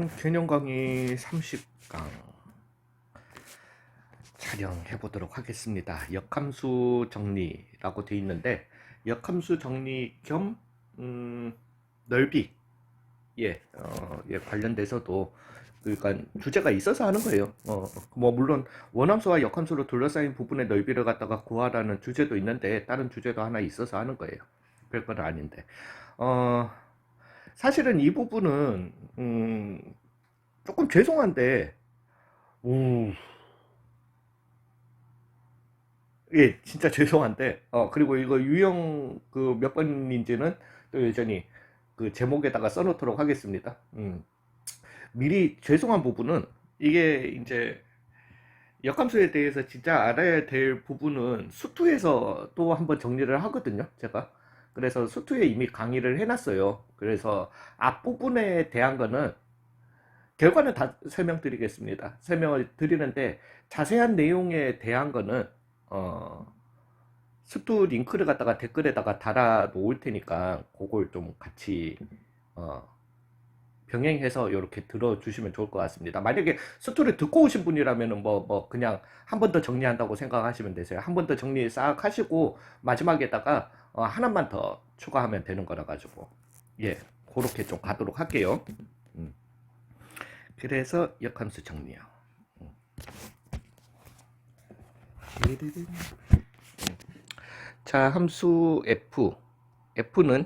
개념 강의 30강 촬영해 보도록 하겠습니다. 역함수 정리라고 되어 있는데, 역함수 정리 겸 넓이 관련돼서도 그러니까 주제가 있어서 하는 거예요. 뭐 물론 원함수와 역함수로 둘러싸인 부분의 넓이를 갖다가 구하라는 주제도 있는데, 다른 주제도 하나 있어서 하는 거예요. 별건 아닌데. 사실은 이 부분은 조금 죄송한데, 오, 예, 진짜 죄송한데, 그리고 이거 유형 그 몇 번인지는 또 여전히 그 제목에다가 써놓도록 하겠습니다. 미리 죄송한 부분은, 이게 이제 역함수에 대해서 진짜 알아야 될 부분은 수투에서 또 한번 정리를 하거든요, 제가. 그래서 수투에 이미 강의를 해놨어요. 그래서 앞부분에 대한 거는 결과는 다 설명드리겠습니다. 설명을 드리는데, 자세한 내용에 대한 거는 스투 링크를 갖다가 댓글에다가 달아 놓을 테니까 그걸 좀 같이 어, 병행해서 이렇게 들어주시면 좋을 것 같습니다. 만약에 스투를 듣고 오신 분이라면 뭐 그냥 한 번 더 정리한다고 생각하시면 되세요. 한 번 더 정리 싹 하시고 마지막에다가 하나만 더 추가하면 되는 거라 가지고, 예, 그렇게 좀 가도록 할게요. 그래서 역함수 정리요. 자, 함수 f는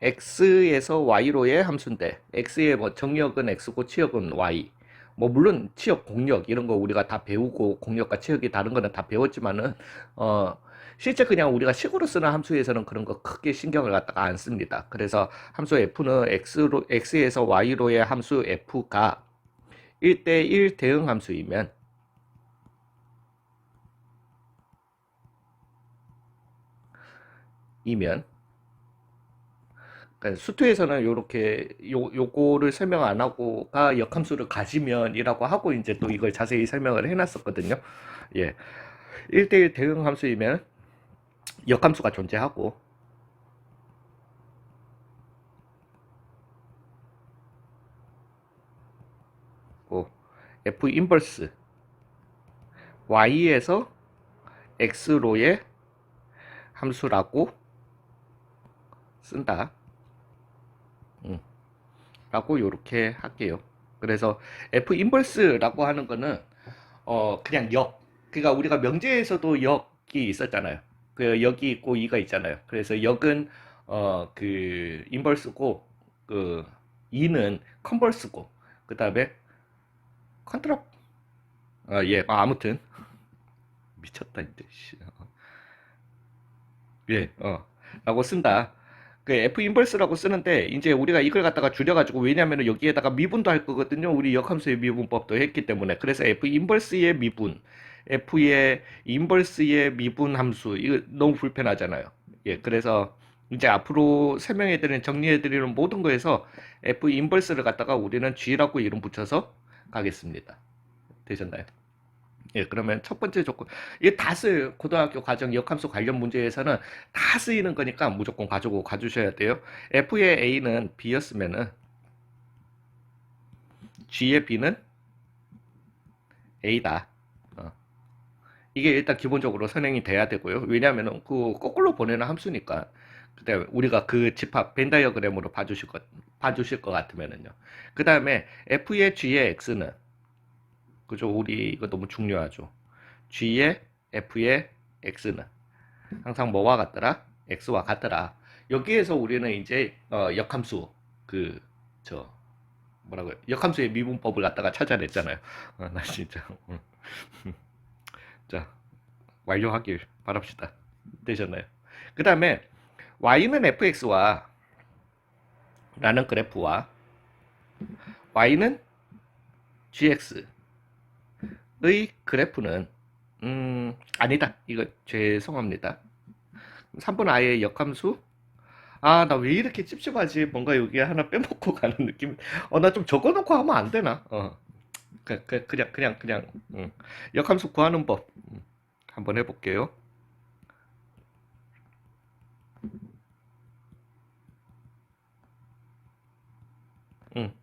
x에서 y로의 함수인데, x의 뭐 정역은 x고 치역은 y. 뭐 물론 치역, 공역 이런 거 우리가 다 배우고, 공역과 치역이 다른 거는 다 배웠지만은 실제 그냥 우리가 식으로 쓰는 함수에서는 그런 거 크게 신경을 갖다가 안 씁니다. 그래서 함수 f는 x에서 y로의 함수 f가 1대1 대응 함수이면, 그러니까 수투에서는 요렇게 요거를 설명 안 하고가 역함수를 가지면이라고 하고 이제 또 이걸 자세히 설명을 해놨었거든요. 예, 1대1 대응 함수이면 역함수가 존재하고, f 인버스 y에서 x로의 함수라고 쓴다. 라고 요렇게 할게요. 그래서 f 인버스라고 하는 거는 그냥 역. 그러니까 우리가 명제에서도 역이 있었잖아요. 그 역이 있고 이가 있잖아요. 그래서 역은 그 인버스고, 그 이는 컨버스고, 그 다음에 컨트라 아무튼 미쳤다 이제. 예, 라고 쓴다. 그 F 인버스라고 쓰는데, 이제 우리가 이걸 갖다가 줄여가지고, 왜냐면은 여기에다가 미분도 할 거거든요. 우리 역함수의 미분법도 했기 때문에. 그래서 F 인버스의 미분, F의 인버스의 미분 함수, 이거 너무 불편하잖아요. 예, 그래서 이제 앞으로 설명해드리는, 정리해드리는 모든 거에서 F 인버스를 갖다가 우리는 G라고 이름 붙여서 가겠습니다. 되셨나요? 예, 그러면 첫 번째 조건, 이게 다 쓰여요. 고등학교 과정 역함수 관련 문제에서는 다 쓰이는 거니까 무조건 가지고 가주셔야 돼요. F의 A는 B였으면은 G의 B는 A다. 이게 일단 기본적으로 선행이 돼야 되고요. 왜냐하면 그 거꾸로 보내는 함수니까. 그다음에 우리가 그 집합 벤 다이어그램으로 봐주실 것 같으면은요. 그 다음에 F의 G의 X는, 그죠? 우리 이거 너무 중요하죠. G의 F의 X는 항상 뭐와 같더라? X와 같더라. 여기에서 우리는 이제 역함수, 그 저 뭐라고요? 역함수의 미분법을 갖다가 찾아냈잖아요. 나 진짜. 자, 완료하길 바랍시다. 되셨나요? 그 다음에 y는 fx와 라는 그래프와 y는 gx의 그래프는, 아니다. 이거 죄송합니다. 3분 아예 역함수. 나 왜 이렇게 찝찝하지? 뭔가 여기 하나 빼먹고 가는 느낌. 나 좀 적어놓고 하면 안 되나? 그냥, 역함수 구하는 법 한번 해볼게요. 음.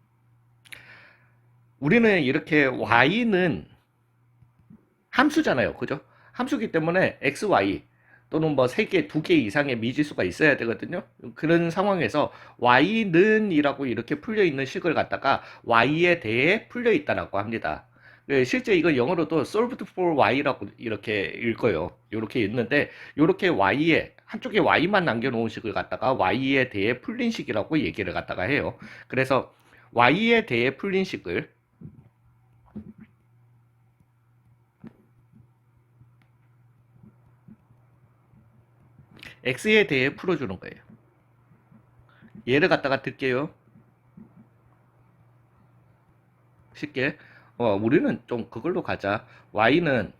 우리는 이렇게 y는 함수잖아요. 그죠? 함수기 때문에 x, y 또는 뭐 3개, 2개 이상의 미지수가 있어야 되거든요. 그런 상황에서 y는 이라고 이렇게 풀려 있는 식을 갖다가 y에 대해 풀려 있다라고 합니다. 실제 이거 영어로도 solved for y라고 이렇게 읽어요. 이렇게 있는데 이렇게 y에 한쪽에 y만 남겨놓은 식을 갖다가 y에 대해 풀린 식이라고 얘기를 갖다가 해요. 그래서 y에 대해 풀린 식을 x에 대해 풀어주는 거예요. 얘를 갖다가 들게요. 쉽게. 우리는 좀 그걸로 가자. y는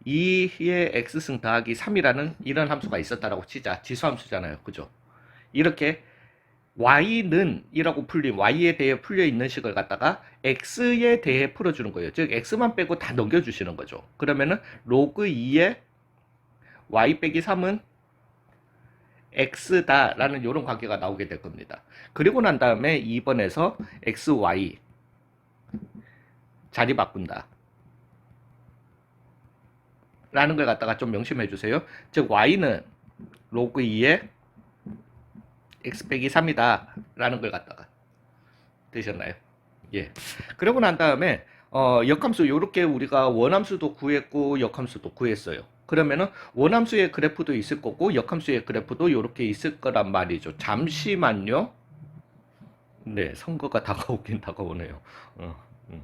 2의 x승 더하기 3이라는 이런 함수가 있었다라고 치자. 지수함수잖아요. 그죠? 이렇게 y는 이라고 풀린 y에 대해 풀려 있는 식을 갖다가 x에 대해 풀어주는 거예요. 즉 x만 빼고 다 넘겨주시는 거죠. 그러면은 로그 2의 y 빼기 3은 x다라는 이런 관계가 나오게 될 겁니다. 그리고 난 다음에 2번에서 x, y 자리 바꾼다 라는 걸 갖다가 좀 명심해 주세요. 즉 y는 로그 2의 x 빼기 3이다 라는 걸 갖다가 되셨나요? 예. 그러고 난 다음에 역함수 요렇게 우리가 원함수도 구했고 역함수도 구했어요. 그러면은 원함수의 그래프도 있을 거고 역함수의 그래프도 요렇게 있을 거란 말이죠. 잠시만요. 네, 선거가 다가오긴 다가오네요. 어, 음.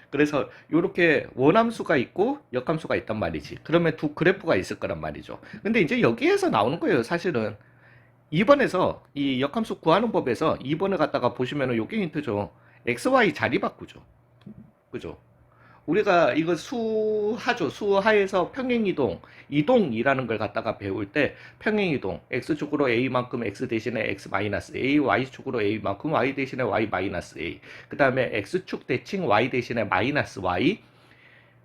그래서 이렇게 원함수가 있고 역함수가 있단 말이지. 그러면 두 그래프가 있을 거란 말이죠. 근데 이제 여기에서 나오는 거예요, 사실은. 2번에서 이 역함수 구하는 법에서 2번을 갖다가 보시면은 요게 힌트죠. XY 자리 바꾸죠. 그죠? 우리가 이거 수하죠. 수하에서 평행이동, 이동이라는 걸 갖다가 배울 때 평행이동, x축으로 a만큼 x 대신에 x-a, y축으로 a만큼 y 대신에 y-a. 그 다음에 x축 대칭 y 대신에 마이너스 y,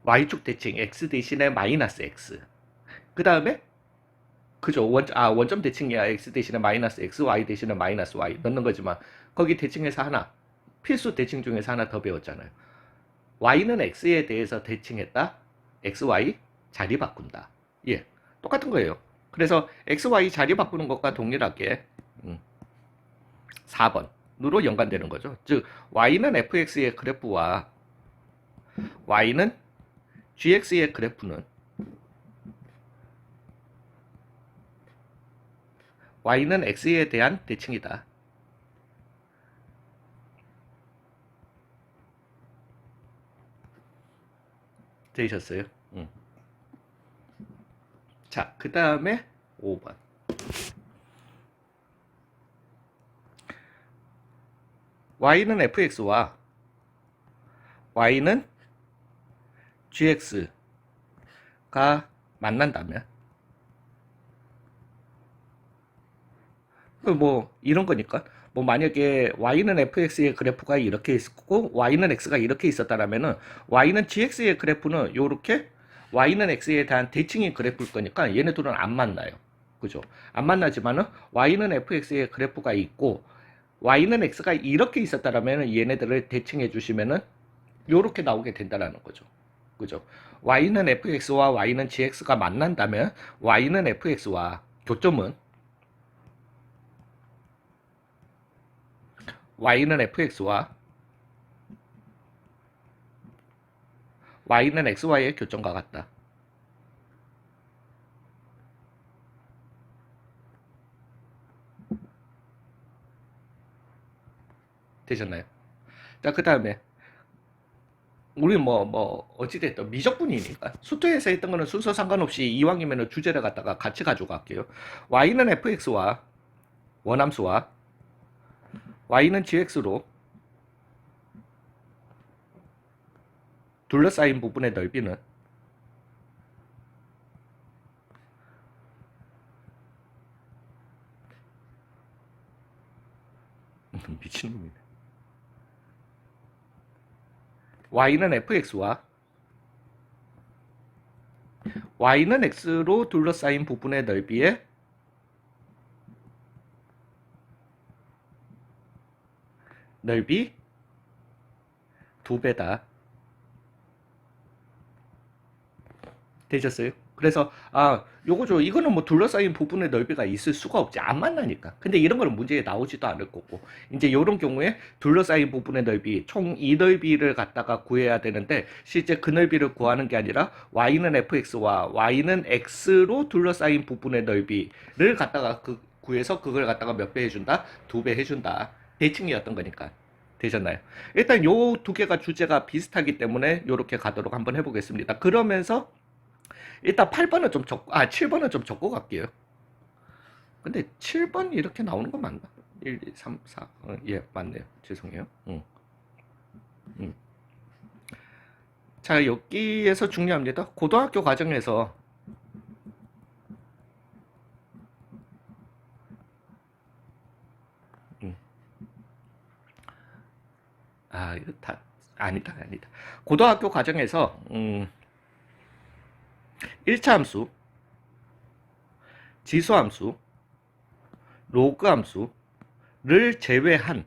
y축 대칭 x 대신에 마이너스 x. 그 다음에 그죠. 원점 대칭이야. x 대신에 마이너스 x, y 대신에 마이너스 y 넣는 거지만 거기 대칭에서 하나, 필수 대칭 중에서 하나 더 배웠잖아요. y는 x에 대해서 대칭했다. xy 자리 바꾼다. 예, 똑같은 거예요. 그래서 xy 자리 바꾸는 것과 동일하게 4번으로 연관되는 거죠. 즉 y는 fx의 그래프와 y는 gx의 그래프는 y는 x에 대한 대칭이다. 되셨어요? 자, 그 다음에 5번. y는 fx와 y는 gx가 만난다면 뭐 이런 거니까 뭐 만약에 y는 fx의 그래프가 이렇게 있고 y는 x가 이렇게 있었다라면은 y는 gx의 그래프는 요렇게 y는 x에 대한 대칭인 그래프일 거니까 얘네 둘은 안 만나요. 그죠? 안 만나지만은 y는 fx의 그래프가 있고 y는 x가 이렇게 있었다라면은 얘네들을 대칭해 주시면은 요렇게 나오게 된다라는 거죠. 그죠? y는 fx와 y는 gx가 만난다면 y는 fx와 교점은 y는 fx와 y는 xy의 교점과 같다. 되셨나요? 자, 그 다음에 우리 어찌됐든 미적분이니까 수투에서 했던 거는 순서 상관없이 이왕이면 주제를 갖다가 같이 가지고 갈게요. y는 fx와 원함수와 y는 gx로 둘러싸인 부분의 넓이는 미친놈이네. y는 fx와 y는 x로 둘러싸인 부분의 넓이의 넓이 2배다. 되셨어요? 그래서 요거죠. 이거는 뭐 둘러싸인 부분의 넓이가 있을 수가 없지. 안 만나니까. 근데 이런 거는 문제에 나오지도 않을 거고. 이제 요런 경우에 둘러싸인 부분의 넓이, 총 이 넓이를 갖다가 구해야 되는데 실제 그 넓이를 구하는 게 아니라 y는 fx와 y는 x로 둘러싸인 부분의 넓이를 갖다가 구해서 그걸 갖다가 몇 배 해준다? 2배 해준다. 대칭이었던 거니까. 되셨나요? 일단 요 두 개가 주제가 비슷하기 때문에 요렇게 가도록 한번 해보겠습니다. 그러면서 일단 8번은 좀 7번은 좀 적고 갈게요. 근데 7번 이렇게 나오는 거 맞나? 1, 2, 3, 4. 예, 맞네요. 죄송해요. 음. 자, 여기에서 중요합니다. 고등학교 과정에서 음. 이거 다 아니다. 고등학교 과정에서 1차 함수, 지수 함수, 로그 함수를 제외한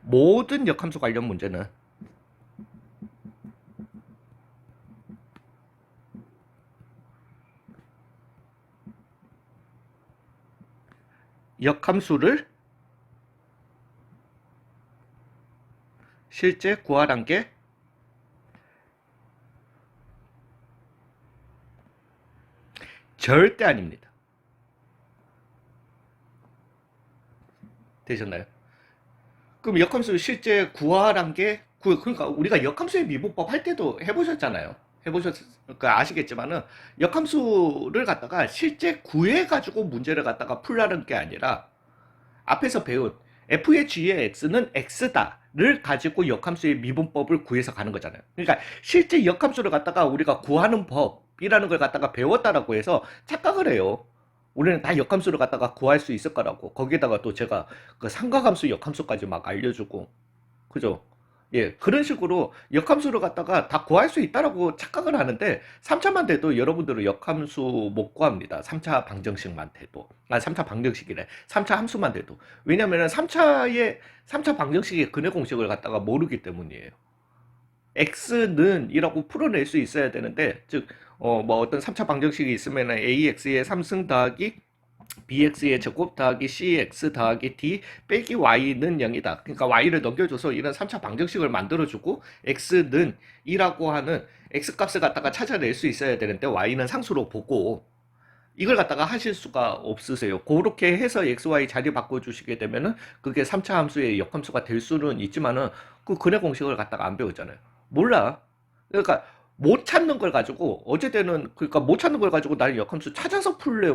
모든 역함수 관련 문제는 역함수를 실제 구하란 게 절대 아닙니다. 되셨나요? 그럼 역함수 실제 구하란 게 그러니까 우리가 역함수의 미분법 할 때도 해보셨잖아요. 해보셨으니까 아시겠지만은 역함수를 갖다가 실제 구해가지고 문제를 갖다가 풀라는 게 아니라 앞에서 배운 fh의 x는 x다를 가지고 역함수의 미분법을 구해서 가는 거잖아요. 그러니까 실제 역함수를 갖다가 우리가 구하는 법이라는 걸 갖다가 배웠다라고 해서 착각을 해요. 우리는 다 역함수를 갖다가 구할 수 있을 거라고. 거기다가 또 제가 그 삼각함수 역함수까지 막 알려주고, 그죠? 예, 그런 식으로 역함수를 갖다가 다 구할 수 있다라고 착각을 하는데 3차만 돼도 여러분들은 역함수 못 구합니다. 3차 방정식만 돼도. 3차 방정식이래. 3차 함수만 돼도. 왜냐면은 3차 방정식의 근해 공식을 갖다가 모르기 때문이에요. x는 이라고 풀어낼 수 있어야 되는데, 즉 뭐 어떤 3차 방정식이 있으면 ax의 3승 더하기 bx의 제곱 더하기 cx 더하기 d 빼기 y는 0이다. 그러니까 y를 넘겨줘서 이런 3차 방정식을 만들어주고 x는 2라고 하는 x값을 갖다가 찾아낼 수 있어야 되는데 y는 상수로 보고 이걸 갖다가 하실 수가 없으세요. 그렇게 해서 xy 자리 바꿔주시게 되면은 그게 3차 함수의 역함수가 될 수는 있지만은 그 근해 공식을 갖다가 안 배웠잖아요. 몰라. 그러니까 못 찾는 걸 가지고 어제때는 그러니까 못 찾는 걸 가지고 나는 역함수 찾아서 풀래.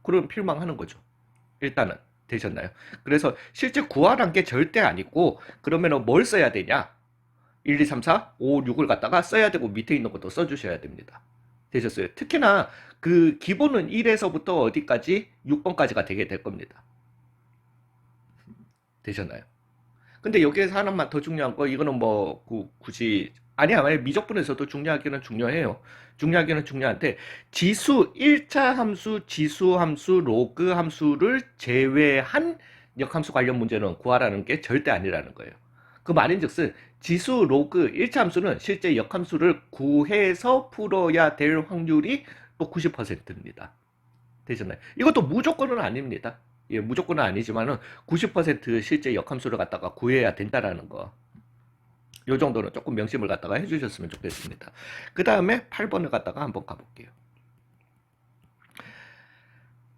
그런 필망하는 거죠. 일단은 되셨나요? 그래서 실제 구하란 게 절대 아니고 그러면은 뭘 써야 되냐? 1, 2, 3, 4, 5, 6을 갖다가 써야 되고 밑에 있는 것도 써주셔야 됩니다. 되셨어요? 특히나 그 기본은 1에서부터 어디까지 6번까지가 되게 될 겁니다. 되셨나요? 근데 여기에서 하나만 더 중요한 거 이거는 뭐 굳이 아니야 미적분에서도 중요하기는 중요해요. 중요하기는 중요한데 지수 1차 함수, 지수 함수, 로그 함수를 제외한 역함수 관련 문제는 구하라는 게 절대 아니라는 거예요. 그 말인즉슨 지수, 로그 1차 함수는 실제 역함수를 구해서 풀어야 될 확률이 또 90%입니다. 되셨나요? 이것도 무조건은 아닙니다. 예, 무조건은 아니지만은 90% 실제 역함수를 갖다가 구해야 된다라는 거. 요 정도는 조금 명심을 갖다가 해주셨으면 좋겠습니다. 그 다음에 8번을 갖다가 한번 가볼게요.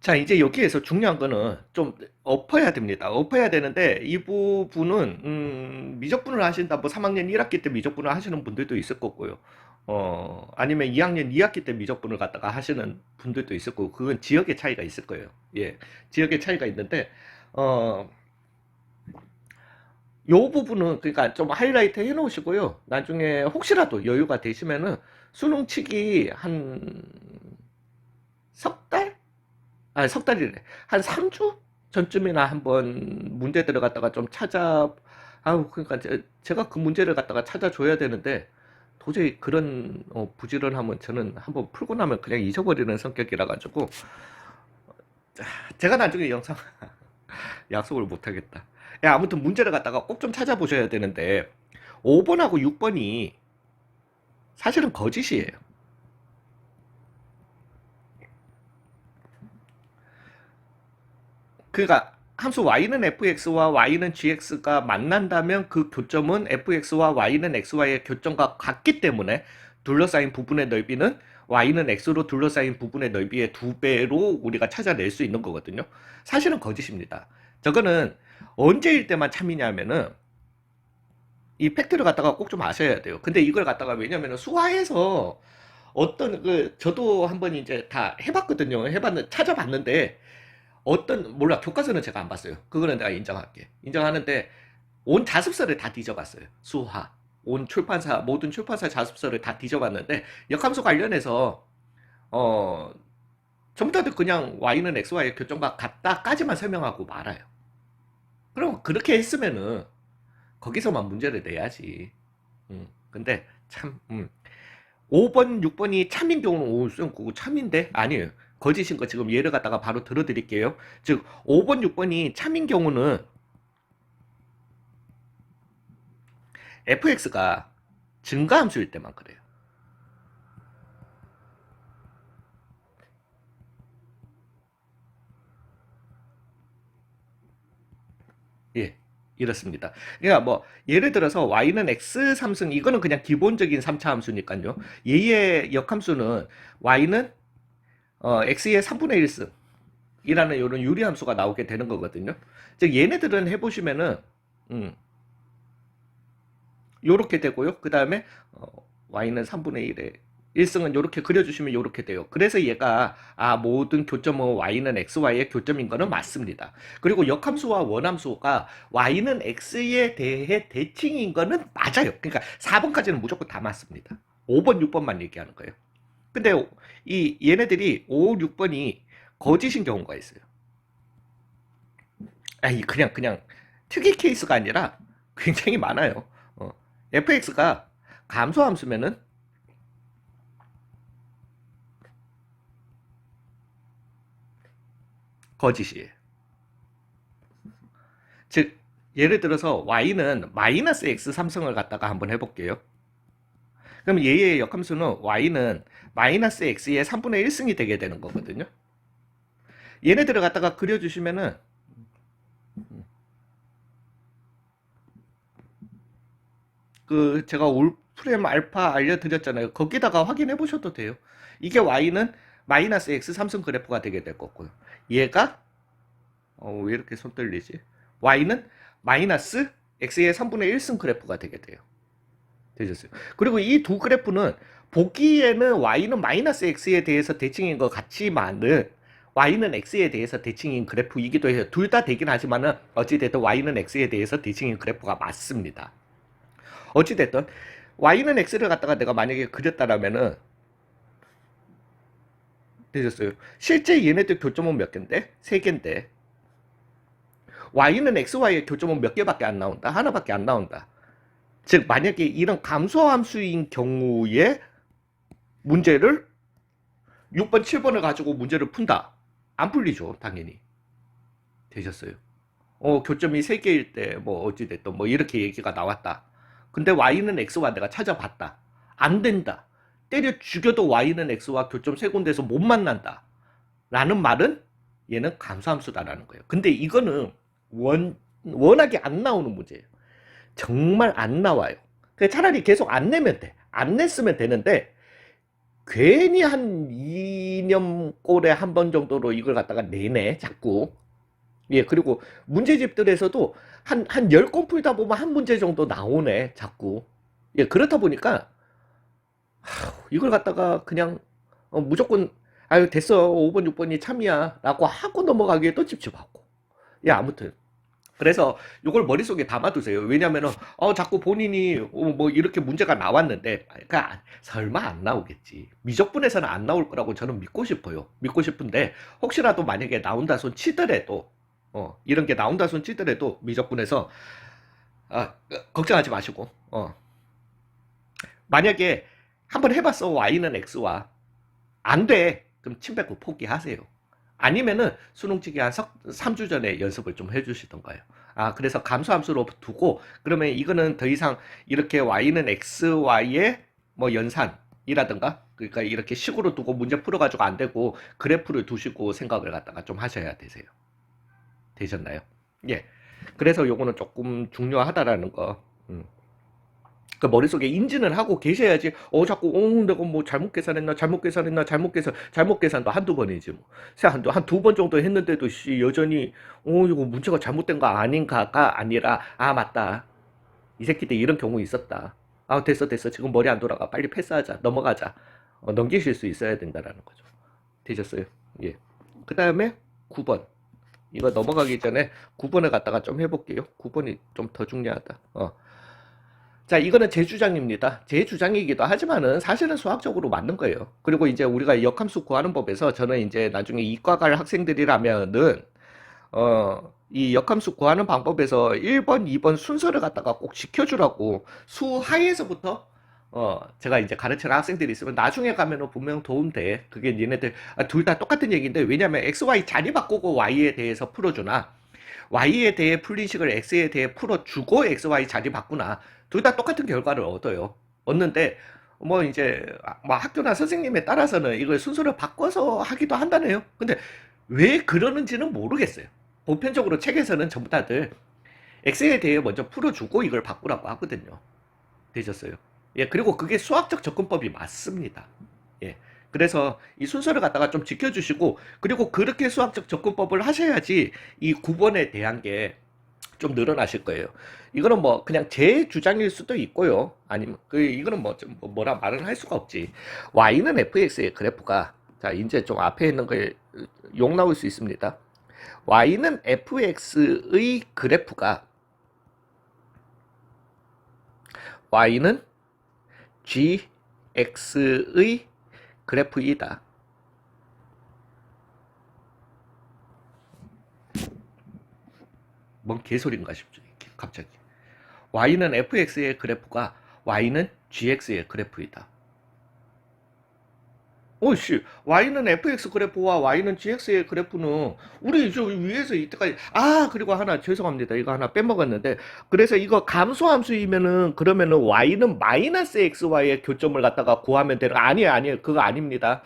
자, 이제 여기에서 중요한 거는 좀 엎어야 됩니다. 엎어야 되는데 이 부분은 미적분을 하신다. 뭐 3학년 1학기 때 미적분을 하시는 분들도 있을 거고요. 아니면 2학년 2학기 때 미적분을 갖다가 하시는 분들도 있을 거고 그건 지역의 차이가 있을 거예요. 예. 지역의 차이가 있는데 요 부분은 그러니까 좀 하이라이트 해 놓으시고요. 나중에 혹시라도 여유가 되시면은 수능 치기 한 석 달? 석 달이래. 한 3주 전쯤이나 한번 문제들을 갖다가 좀 그러니까 제가 그 문제를 갖다가 찾아줘야 되는데 도저히 그런 부지런함은 저는 한번 풀고 나면 그냥 잊어버리는 성격이라 가지고 제가 나중에 영상 약속을 못 하겠다. 야, 아무튼 문제를 갖다가 꼭 좀 찾아보셔야 되는데 5번하고 6번이 사실은 거짓이에요. 그러니까 함수 y는 fx와 y는 gx가 만난다면 그 교점은 fx와 y는 xy의 교점과 같기 때문에 둘러싸인 부분의 넓이는 y는 x로 둘러싸인 부분의 넓이의 2배로 우리가 찾아낼 수 있는 거거든요. 사실은 거짓입니다. 저거는 언제일 때만 참이냐면은 이 팩트를 갖다가 꼭 좀 아셔야 돼요. 근데 이걸 갖다가 왜냐면은 수화에서 어떤 저도 한번 이제 다 해봤거든요. 찾아봤는데 몰라, 교과서는 제가 안 봤어요. 그거는 내가 인정할게. 인정하는데 온 자습서를 다 뒤져봤어요. 수화 온 출판사 모든 출판사 자습서를 다 뒤져봤는데 역함수 관련해서 어 전부 다들 그냥 y는 xy의 교점과 같다까지만 설명하고 말아요. 그럼 그렇게 했으면은 거기서만 문제를 내야지. 근데 참 5번 6번이 참인 경우는 그거 참인데 아니에요. 거짓인 거 지금 예를 갖다가 바로 들어드릴게요. 즉 5번 6번이 참인 경우는 fx가 증가함수일 때만 그래요. 예, 이렇습니다. 그러니까 뭐 예를 들어서 y는 x 3승 이거는 그냥 기본적인 3차 함수니까요. 얘의 역함수는 y는 x의 3분의 1승 이라는 이런 유리함수가 나오게 되는 거거든요. 즉 얘네들은 해보시면은 요렇게 되고요. 그 다음에 y는 3분의 1에 1승은 요렇게 그려주시면 요렇게 돼요. 그래서 얘가 모든 교점은 y는 xy의 교점인 거는 맞습니다. 그리고 역함수와 원함수가 y는 x에 대해 대칭인 거는 맞아요. 그러니까 4번까지는 무조건 다 맞습니다. 5번, 6번만 얘기하는 거예요. 근데 얘네들이 5, 6번이 거짓인 경우가 있어요. 그냥 특이 케이스가 아니라 굉장히 많아요. fx가 감소함수면은 거짓이에요. 즉 예를 들어서 y는 마이너스 x 3승을 갖다가 한번 해볼게요. 그럼 얘의 역함수는 y는 마이너스 x의 3분의 1승이 되게 되는 거거든요. 얘네들을 갖다가 그려주시면은 제가 울프렘 알파 알려드렸잖아요. 거기다가 확인해 보셔도 돼요. 이게 y는 마이너스 x 3승 그래프가 되게 될 거고요. 얘가 왜 이렇게 손 떨리지? y는 마이너스 x의 3분의 1승 그래프가 되게 돼요. 되셨어요. 그리고 이 두 그래프는 보기에는 y는 마이너스 x에 대해서 대칭인 것 같지만은 y는 x에 대해서 대칭인 그래프이기도 해요. 둘 다 되긴 하지만은 어찌됐든 y는 x에 대해서 대칭인 그래프가 맞습니다. 어찌됐든 y는 x를 갖다가 내가 만약에 그렸다라면은 되셨어요. 실제 얘네들 교점은 몇 개인데? 세 개인데 y는 xy의 교점은 몇 개밖에 안 나온다. 하나밖에 안 나온다. 즉 만약에 이런 감소함수인 경우에 문제를 6번, 7번을 가지고 문제를 푼다. 안 풀리죠, 당연히. 되셨어요. 교점이 3개일 때 뭐 어찌됐든 뭐 이렇게 얘기가 나왔다. 근데 y는 x와 내가 찾아봤다. 안 된다. 때려 죽여도 y는 x와 교점 세 군데에서 못 만난다. 라는 말은 얘는 감소함수다라는 거예요. 근데 이거는 워낙에 안 나오는 문제예요. 정말 안 나와요. 차라리 계속 안 내면 돼. 안 냈으면 되는데 괜히 한 2년꼴에 한 번 정도로 이걸 갖다가 내네 자꾸. 예, 그리고 문제집들에서도 한 10건 풀다 보면 한 문제 정도 나오네 자꾸. 예, 그렇다 보니까 이걸 갖다가 그냥 무조건 아유 됐어 5번 6번이 참이야 라고 하고 넘어가기에 또 찝찝하고. 예, 아무튼 그래서 이걸 머릿속에 담아두세요. 왜냐면은 자꾸 본인이 뭐 이렇게 문제가 나왔는데 그러니까 설마 안 나오겠지. 미적분에서는 안 나올 거라고 저는 믿고 싶어요. 믿고 싶은데 혹시라도 만약에 나온다 손 치더라도 이런 게 나온다 손 치더라도 미적분에서 걱정하지 마시고 만약에 한번 해봤어 y는 x와 안 돼. 그럼 침 뱉고 포기하세요. 아니면은 수능치기 한 3주 전에 연습을 좀 해주시던가요. 아, 그래서 감소함수로 두고, 그러면 이거는 더 이상 이렇게 y는 xy의 뭐 연산이라든가, 그러니까 이렇게 식으로 두고 문제 풀어가지고 안 되고, 그래프를 두시고 생각을 갖다가 좀 하셔야 되세요. 되셨나요? 예. 그래서 요거는 조금 중요하다라는 거. 그 머릿속에 인지는 하고 계셔야지, 자꾸, 내가 뭐 잘못 계산했나, 잘못 계산도 한두 번이지, 뭐. 한 두 번 정도 했는데도, 여전히, 이거 문제가 잘못된 거 아닌가가 아니라, 아, 맞다. 이 새끼들 이런 경우 있었다. 아, 됐어. 지금 머리 안 돌아가. 빨리 패스하자. 넘어가자. 넘기실 수 있어야 된다라는 거죠. 되셨어요? 예. 그 다음에 9번. 이거 넘어가기 전에 9번을 갖다가 좀 해볼게요. 9번이 좀 더 중요하다. 자, 이거는 제 주장입니다. 제 주장이기도 하지만은 사실은 수학적으로 맞는 거예요. 그리고 이제 우리가 역함수 구하는 법에서 저는 이제 나중에 이과 갈 학생들이라면은 이 역함수 구하는 방법에서 1번, 2번 순서를 갖다가 꼭 지켜주라고 수하에서부터 제가 이제 가르치는 학생들이 있으면 나중에 가면은 분명 도움돼. 그게 니네들 둘 다 똑같은 얘기인데, 왜냐면 XY 자리 바꾸고 Y에 대해서 풀어주나 Y에 대해 풀린 식을 X에 대해 풀어주고 XY 자리 바꾸나 둘 다 똑같은 결과를 얻어요. 얻는데 뭐 이제 뭐 학교나 선생님에 따라서는 이걸 순서를 바꿔서 하기도 한다네요. 근데 왜 그러는지는 모르겠어요. 보편적으로 책에서는 전부 다들 X에 대해 먼저 풀어주고 이걸 바꾸라고 하거든요. 되셨어요? 예, 그리고 그게 수학적 접근법이 맞습니다. 예. 그래서 이 순서를 갖다가 좀 지켜주시고, 그리고 그렇게 수학적 접근법을 하셔야지 이 9번에 대한 게 좀 늘어나실 거예요. 이거는 뭐 그냥 제 주장일 수도 있고요. 아니면 이거는 뭐 좀 뭐라 말은 할 수가 없지. y는 fx의 그래프가, 자 이제 좀 앞에 있는 거에 욕 나올 수 있습니다. y는 fx의 그래프가 y는 gx의 그래프이다. 뭔 개소리인가 싶죠. 갑자기. y는 fx의 그래프가 y는 gx의 그래프이다. 오씨, y는 fx 그래프와 y는 gx의 그래프는 우리 저 위에서 이때까지, 그리고 하나 죄송합니다. 이거 하나 빼먹었는데, 그래서 이거 감소함수이면은 그러면은 y는 마이너스 xy의 교점을 갖다가 구하면 되는 거 아니에요. 그거 아닙니다.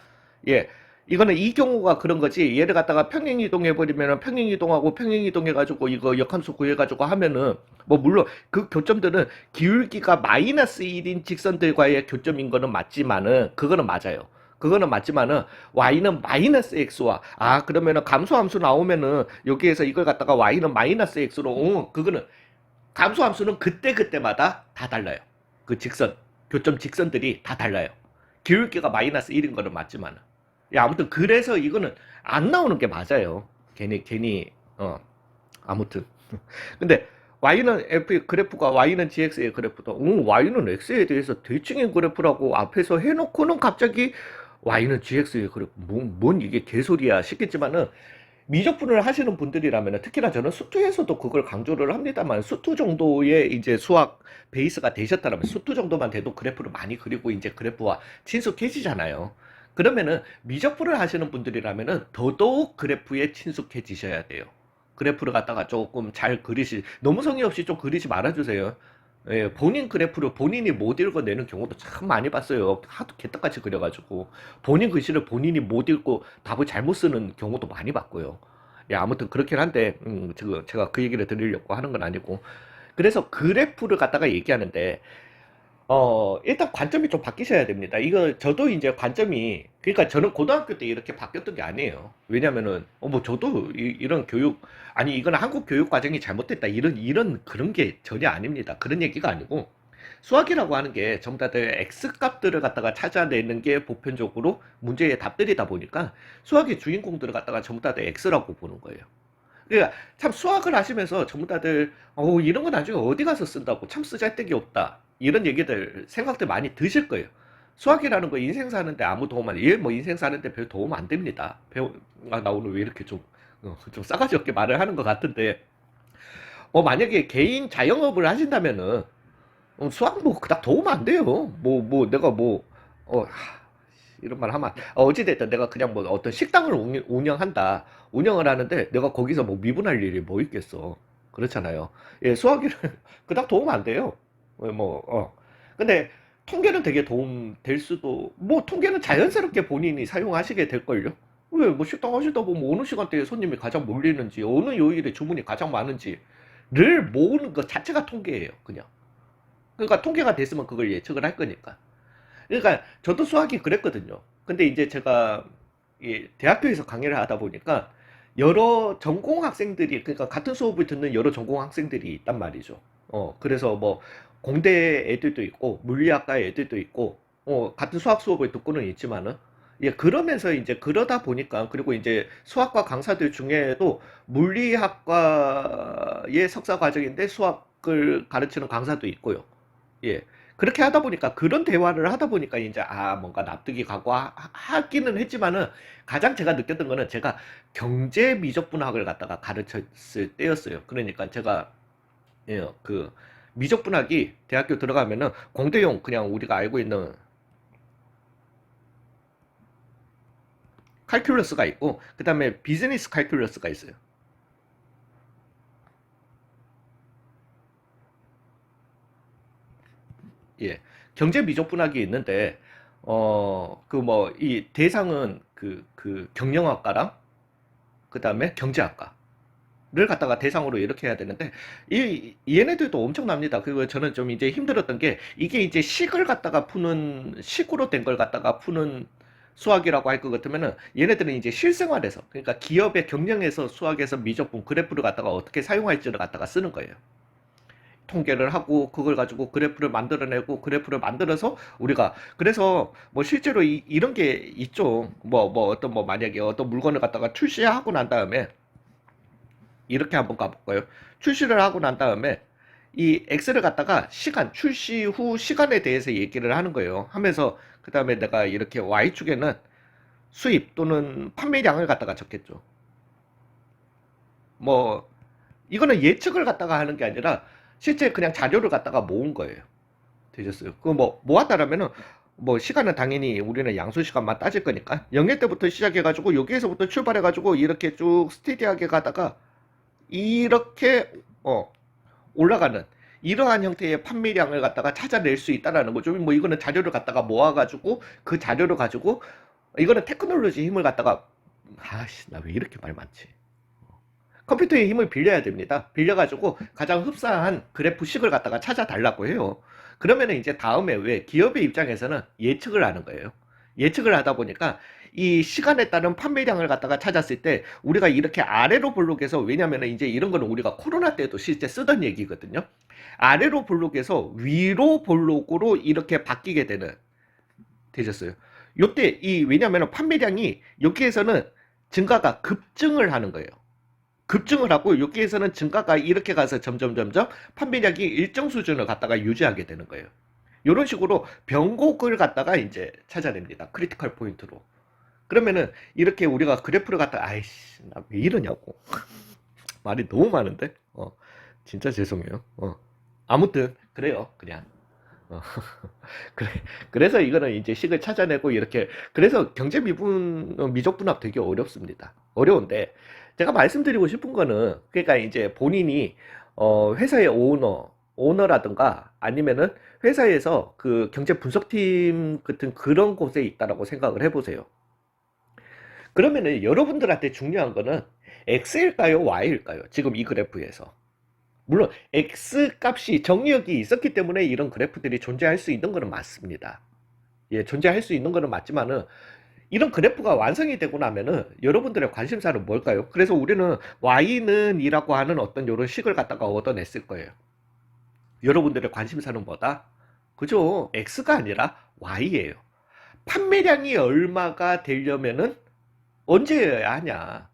예. 이거는 이 경우가 그런 거지. 얘를 갖다가 평행이동 해버리면은 평행이동하고 평행이동해가지고 이거 역함수 구해가지고 하면은 뭐 물론 그 교점들은 기울기가 마이너스 1인 직선들과의 교점인 거는 맞지만은 그거는 맞아요. 그거는 맞지만은 y는 마이너스 x와, 그러면은 감소함수 나오면은 여기에서 이걸 갖다가 y는 마이너스 x로, 그거는 감소함수는 그때마다 다 달라요. 그 직선, 교점 직선들이 다 달라요. 기울기가 마이너스 1인 거는 맞지만은. 아무튼 그래서 이거는 안 나오는 게 맞아요. 괜히 아무튼. 근데 y는 f 그래프가 y는 gx의 그래프다. y는 x에 대해서 대칭인 그래프라고 앞에서 해놓고는 갑자기 y는 gx의 그래프, 뭔 이게 개소리야 싶겠지만은, 미적분을 하시는 분들이라면, 특히나 저는 수투에서도 그걸 강조를 합니다만, 수투 정도의 이제 수학 베이스가 되셨다면 수투 정도만 돼도 그래프를 많이 그리고 이제 그래프와 친숙해지잖아요. 그러면은 미적분을 하시는 분들이라면은 더더욱 그래프에 친숙해지셔야 돼요. 그래프를 갖다가 조금 잘 너무 성의 없이 좀 그리지 말아주세요. 예, 본인 그래프를 본인이 못 읽어내는 경우도 참 많이 봤어요. 하도 개떡같이 그려가지고 본인 글씨를 본인이 못 읽고 답을 잘못 쓰는 경우도 많이 봤고요. 예, 아무튼 그렇긴 한데 제가 그 얘기를 드리려고 하는 건 아니고, 그래서 그래프를 갖다가 얘기하는데 일단 관점이 좀 바뀌셔야 됩니다. 이거 저도 이제 관점이, 그러니까 저는 고등학교 때 이렇게 바뀌었던 게 아니에요. 왜냐면은 뭐 저도 런 교육, 아니 이건 한국 교육 과정이 잘못됐다 이런 그런 게 전혀 아닙니다. 그런 얘기가 아니고, 수학이라고 하는 게 전부 다들 x 값들을 갖다가 찾아내는 게 보편적으로 문제의 답들이다 보니까 수학의 주인공들을 갖다가 전부 다들 x라고 보는 거예요. 그러니까 참 수학을 하시면서 전부 다들 이런 거 나중에 어디 가서 쓴다고, 참 쓰잘데기 없다 이런 얘기들 생각들 많이 드실 거예요. 수학이라는 거 인생 사는데 아무 도움 안, 뭐 인생 사는데 별 도움 안 됩니다. 나 오늘 왜 이렇게 좀 싸가지 없게 말을 하는 것 같은데, 만약에 개인 자영업을 하신다면은 수학 뭐 그닥 도움 안 돼요. 내가 어, 이런 말 하면 어찌됐든 내가 그냥 뭐 어떤 식당을 운영한다. 운영을 하는데 내가 거기서 뭐 미분할 일이 뭐 있겠어. 그렇잖아요. 예, 수학이는 그닥 도움 안 돼요. 근데 통계는 되게 도움 될 수도, 뭐 통계는 자연스럽게 본인이 사용하시게 될걸요. 왜, 뭐 식당 하시다 보면 어느 시간대에 손님이 가장 몰리는지, 어느 요일에 주문이 가장 많은지를 모으는 것 자체가 통계예요, 그냥. 그러니까 통계가 됐으면 그걸 예측을 할 거니까. 그러니까 저도 수학이 그랬거든요. 근데 이제 제가 이 대학교에서 강의를 하다 보니까 여러 전공 학생들이, 그러니까 같은 수업을 듣는 여러 전공 학생들이 있단 말이죠. 그래서 뭐 공대 애들도 있고 물리학과 애들도 있고 같은 수학 수업을 듣고는 있지만은, 예, 그러면서 이제 그러다 보니까, 그리고 이제 수학과 강사들 중에도 물리학과의 석사 과정인데 수학을 가르치는 강사도 있고요. 예. 그렇게 하다 보니까, 그런 대화를 하다 보니까 이제 뭔가 납득이 가고 하기는 했지만은, 가장 제가 느꼈던 거는 제가 경제 미적분학을 갖다가 가르쳤을 때였어요. 그러니까 제가, 예, 그 미적분학이 대학교 들어가면은 공대용, 그냥 우리가 알고 있는 칼큘러스가 있고, 그다음에 비즈니스 칼큘러스가 있어요. 예. 경제 미적분학이 있는데, 그 뭐 이 대상은 그 경영학과랑 그다음에 경제학과를 갖다가 대상으로 이렇게 해야 되는데, 이 얘네들도 엄청납니다. 그리고 저는 좀 이제 힘들었던 게, 이게 이제 식을 갖다가 푸는, 식으로 된 걸 갖다가 푸는 수학이라고 할 것 같으면은, 얘네들은 이제 실생활에서, 그러니까 기업의 경영에서 수학에서 미적분 그래프를 갖다가 어떻게 사용할지를 갖다가 쓰는 거예요. 통계를 하고 그걸 가지고 그래프를 만들어내고, 그래프를 만들어서 우리가, 그래서 뭐 실제로 이런 게 있죠. 뭐 어떤, 뭐 만약에 어떤 물건을 갖다가 출시하고 난 다음에, 이렇게 한번 가볼까요? 출시를 하고 난 다음에 이 엑셀을 갖다가 시간, 출시 후 시간에 대해서 얘기를 하는 거예요. 하면서 그 다음에 내가 이렇게 Y축에는 수입 또는 판매량을 갖다가 적겠죠. 뭐 이거는 예측을 갖다가 하는 게 아니라 실제 그냥 자료를 갖다가 모은 거예요. 되셨어요. 그 뭐 모았다라면은, 뭐 시간은 당연히 우리는 양수 시간만 따질 거니까 0일 때부터 시작해가지고 여기에서부터 출발해가지고 이렇게 쭉 스테디하게 가다가 이렇게 올라가는 이러한 형태의 판매량을 갖다가 찾아낼 수 있다라는 거죠. 뭐 이거는 자료를 갖다가 모아가지고 그 자료를 가지고, 이거는 테크놀로지 힘을 갖다가, 아씨 나 왜 이렇게 말 많지? 컴퓨터의 힘을 빌려야 됩니다. 빌려가지고 가장 흡사한 그래프식을 갖다가 찾아달라고 해요. 그러면은 이제 다음에, 왜 기업의 입장에서는 예측을 하는 거예요. 예측을 하다 보니까 이 시간에 따른 판매량을 갖다가 찾았을 때 우리가 이렇게 아래로 볼록해서, 왜냐면은 이제 이런 거는 우리가 코로나 때도 실제 쓰던 얘기거든요. 아래로 볼록해서 위로 볼록으로 이렇게 바뀌게 되는, 되셨어요. 요때 왜냐면은 판매량이 여기에서는 증가가 급증을 하는 거예요. 급증을 하고 여기에서는 증가가 이렇게 가서 점점 판매량이 일정 수준을 갖다가 유지하게 되는 거예요. 이런 식으로 변곡을 갖다가 이제 찾아냅니다. 크리티컬 포인트로. 그러면은 이렇게 우리가 그래프를 갖다가, 아이씨 나 왜 이러냐고, 말이 너무 많은데, 진짜 죄송해요. 아무튼 그래요, 그냥. 어, 그래, 그래서 이거는 이제 식을 찾아내고 이렇게, 그래서 경제 미적분학 되게 어렵습니다. 어려운데, 제가 말씀드리고 싶은 거는, 그러니까 이제 본인이, 회사의 오너라든가 아니면은 회사에서 그 경제 분석팀 같은 그런 곳에 있다라고 생각을 해보세요. 그러면은 여러분들한테 중요한 거는 X일까요? Y일까요? 지금 이 그래프에서. 물론 X 값이 정의역이 있었기 때문에 이런 그래프들이 존재할 수 있는 거는 맞습니다. 예, 존재할 수 있는 거는 맞지만은, 이런 그래프가 완성이 되고 나면은 여러분들의 관심사는 뭘까요? 그래서 우리는 Y는 이라고 하는 어떤 요런 식을 갖다가 얻어냈을 거예요. 여러분들의 관심사는 뭐다? 그죠? X가 아니라 Y예요. 판매량이 얼마가 되려면은 언제여야 하냐?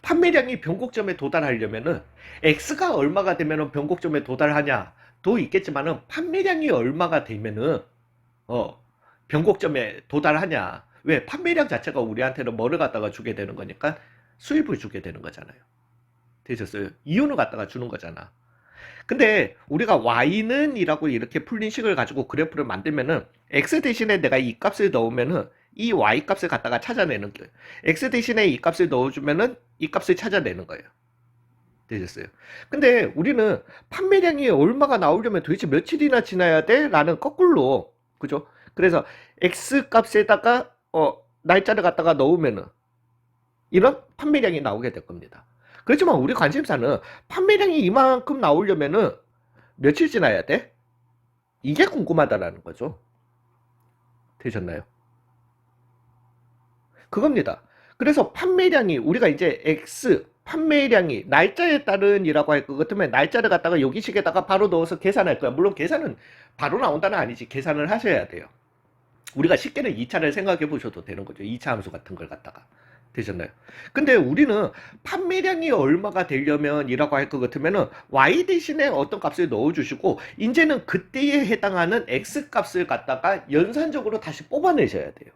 판매량이 변곡점에 도달하려면은 X가 얼마가 되면은 변곡점에 도달하냐도 있겠지만은, 판매량이 얼마가 되면은 어 변곡점에 도달하냐? 왜? 판매량 자체가 우리한테는 뭐를 갖다가 주게 되는 거니까 수입을 주게 되는 거잖아요. 되셨어요? 이윤을 갖다가 주는 거잖아. 근데 우리가 y는 이라고 이렇게 풀린 식을 가지고 그래프를 만들면은 x 대신에 내가 이 값을 넣으면은 이 y 값을 갖다가 찾아내는 거예요. x 대신에 이 값을 넣어주면은 이 값을 찾아내는 거예요. 되셨어요? 근데 우리는 판매량이 얼마가 나오려면 도대체 며칠이나 지나야 돼? 라는 거꾸로, 그죠? 그래서 x 값에다가 날짜를 갖다가 넣으면은 이런 판매량이 나오게 될 겁니다. 그렇지만 우리 관심사는 판매량이 이만큼 나오려면은 며칠 지나야 돼? 이게 궁금하다라는 거죠. 되셨나요? 그겁니다. 그래서 판매량이 우리가 이제 X 판매량이 날짜에 따른이라고 할 것 같으면 날짜를 갖다가 여기식에다가 바로 넣어서 계산할 거야. 물론 계산은 바로 나온다는 아니지. 계산을 하셔야 돼요. 우리가 쉽게는 2차를 생각해 보셔도 되는 거죠. 2차 함수 같은 걸 갖다가. 되셨나요? 근데 우리는 판매량이 얼마가 되려면 이라고 할 것 같으면은 y 대신에 어떤 값을 넣어주시고 이제는 그때에 해당하는 x 값을 갖다가 연산적으로 다시 뽑아내셔야 돼요.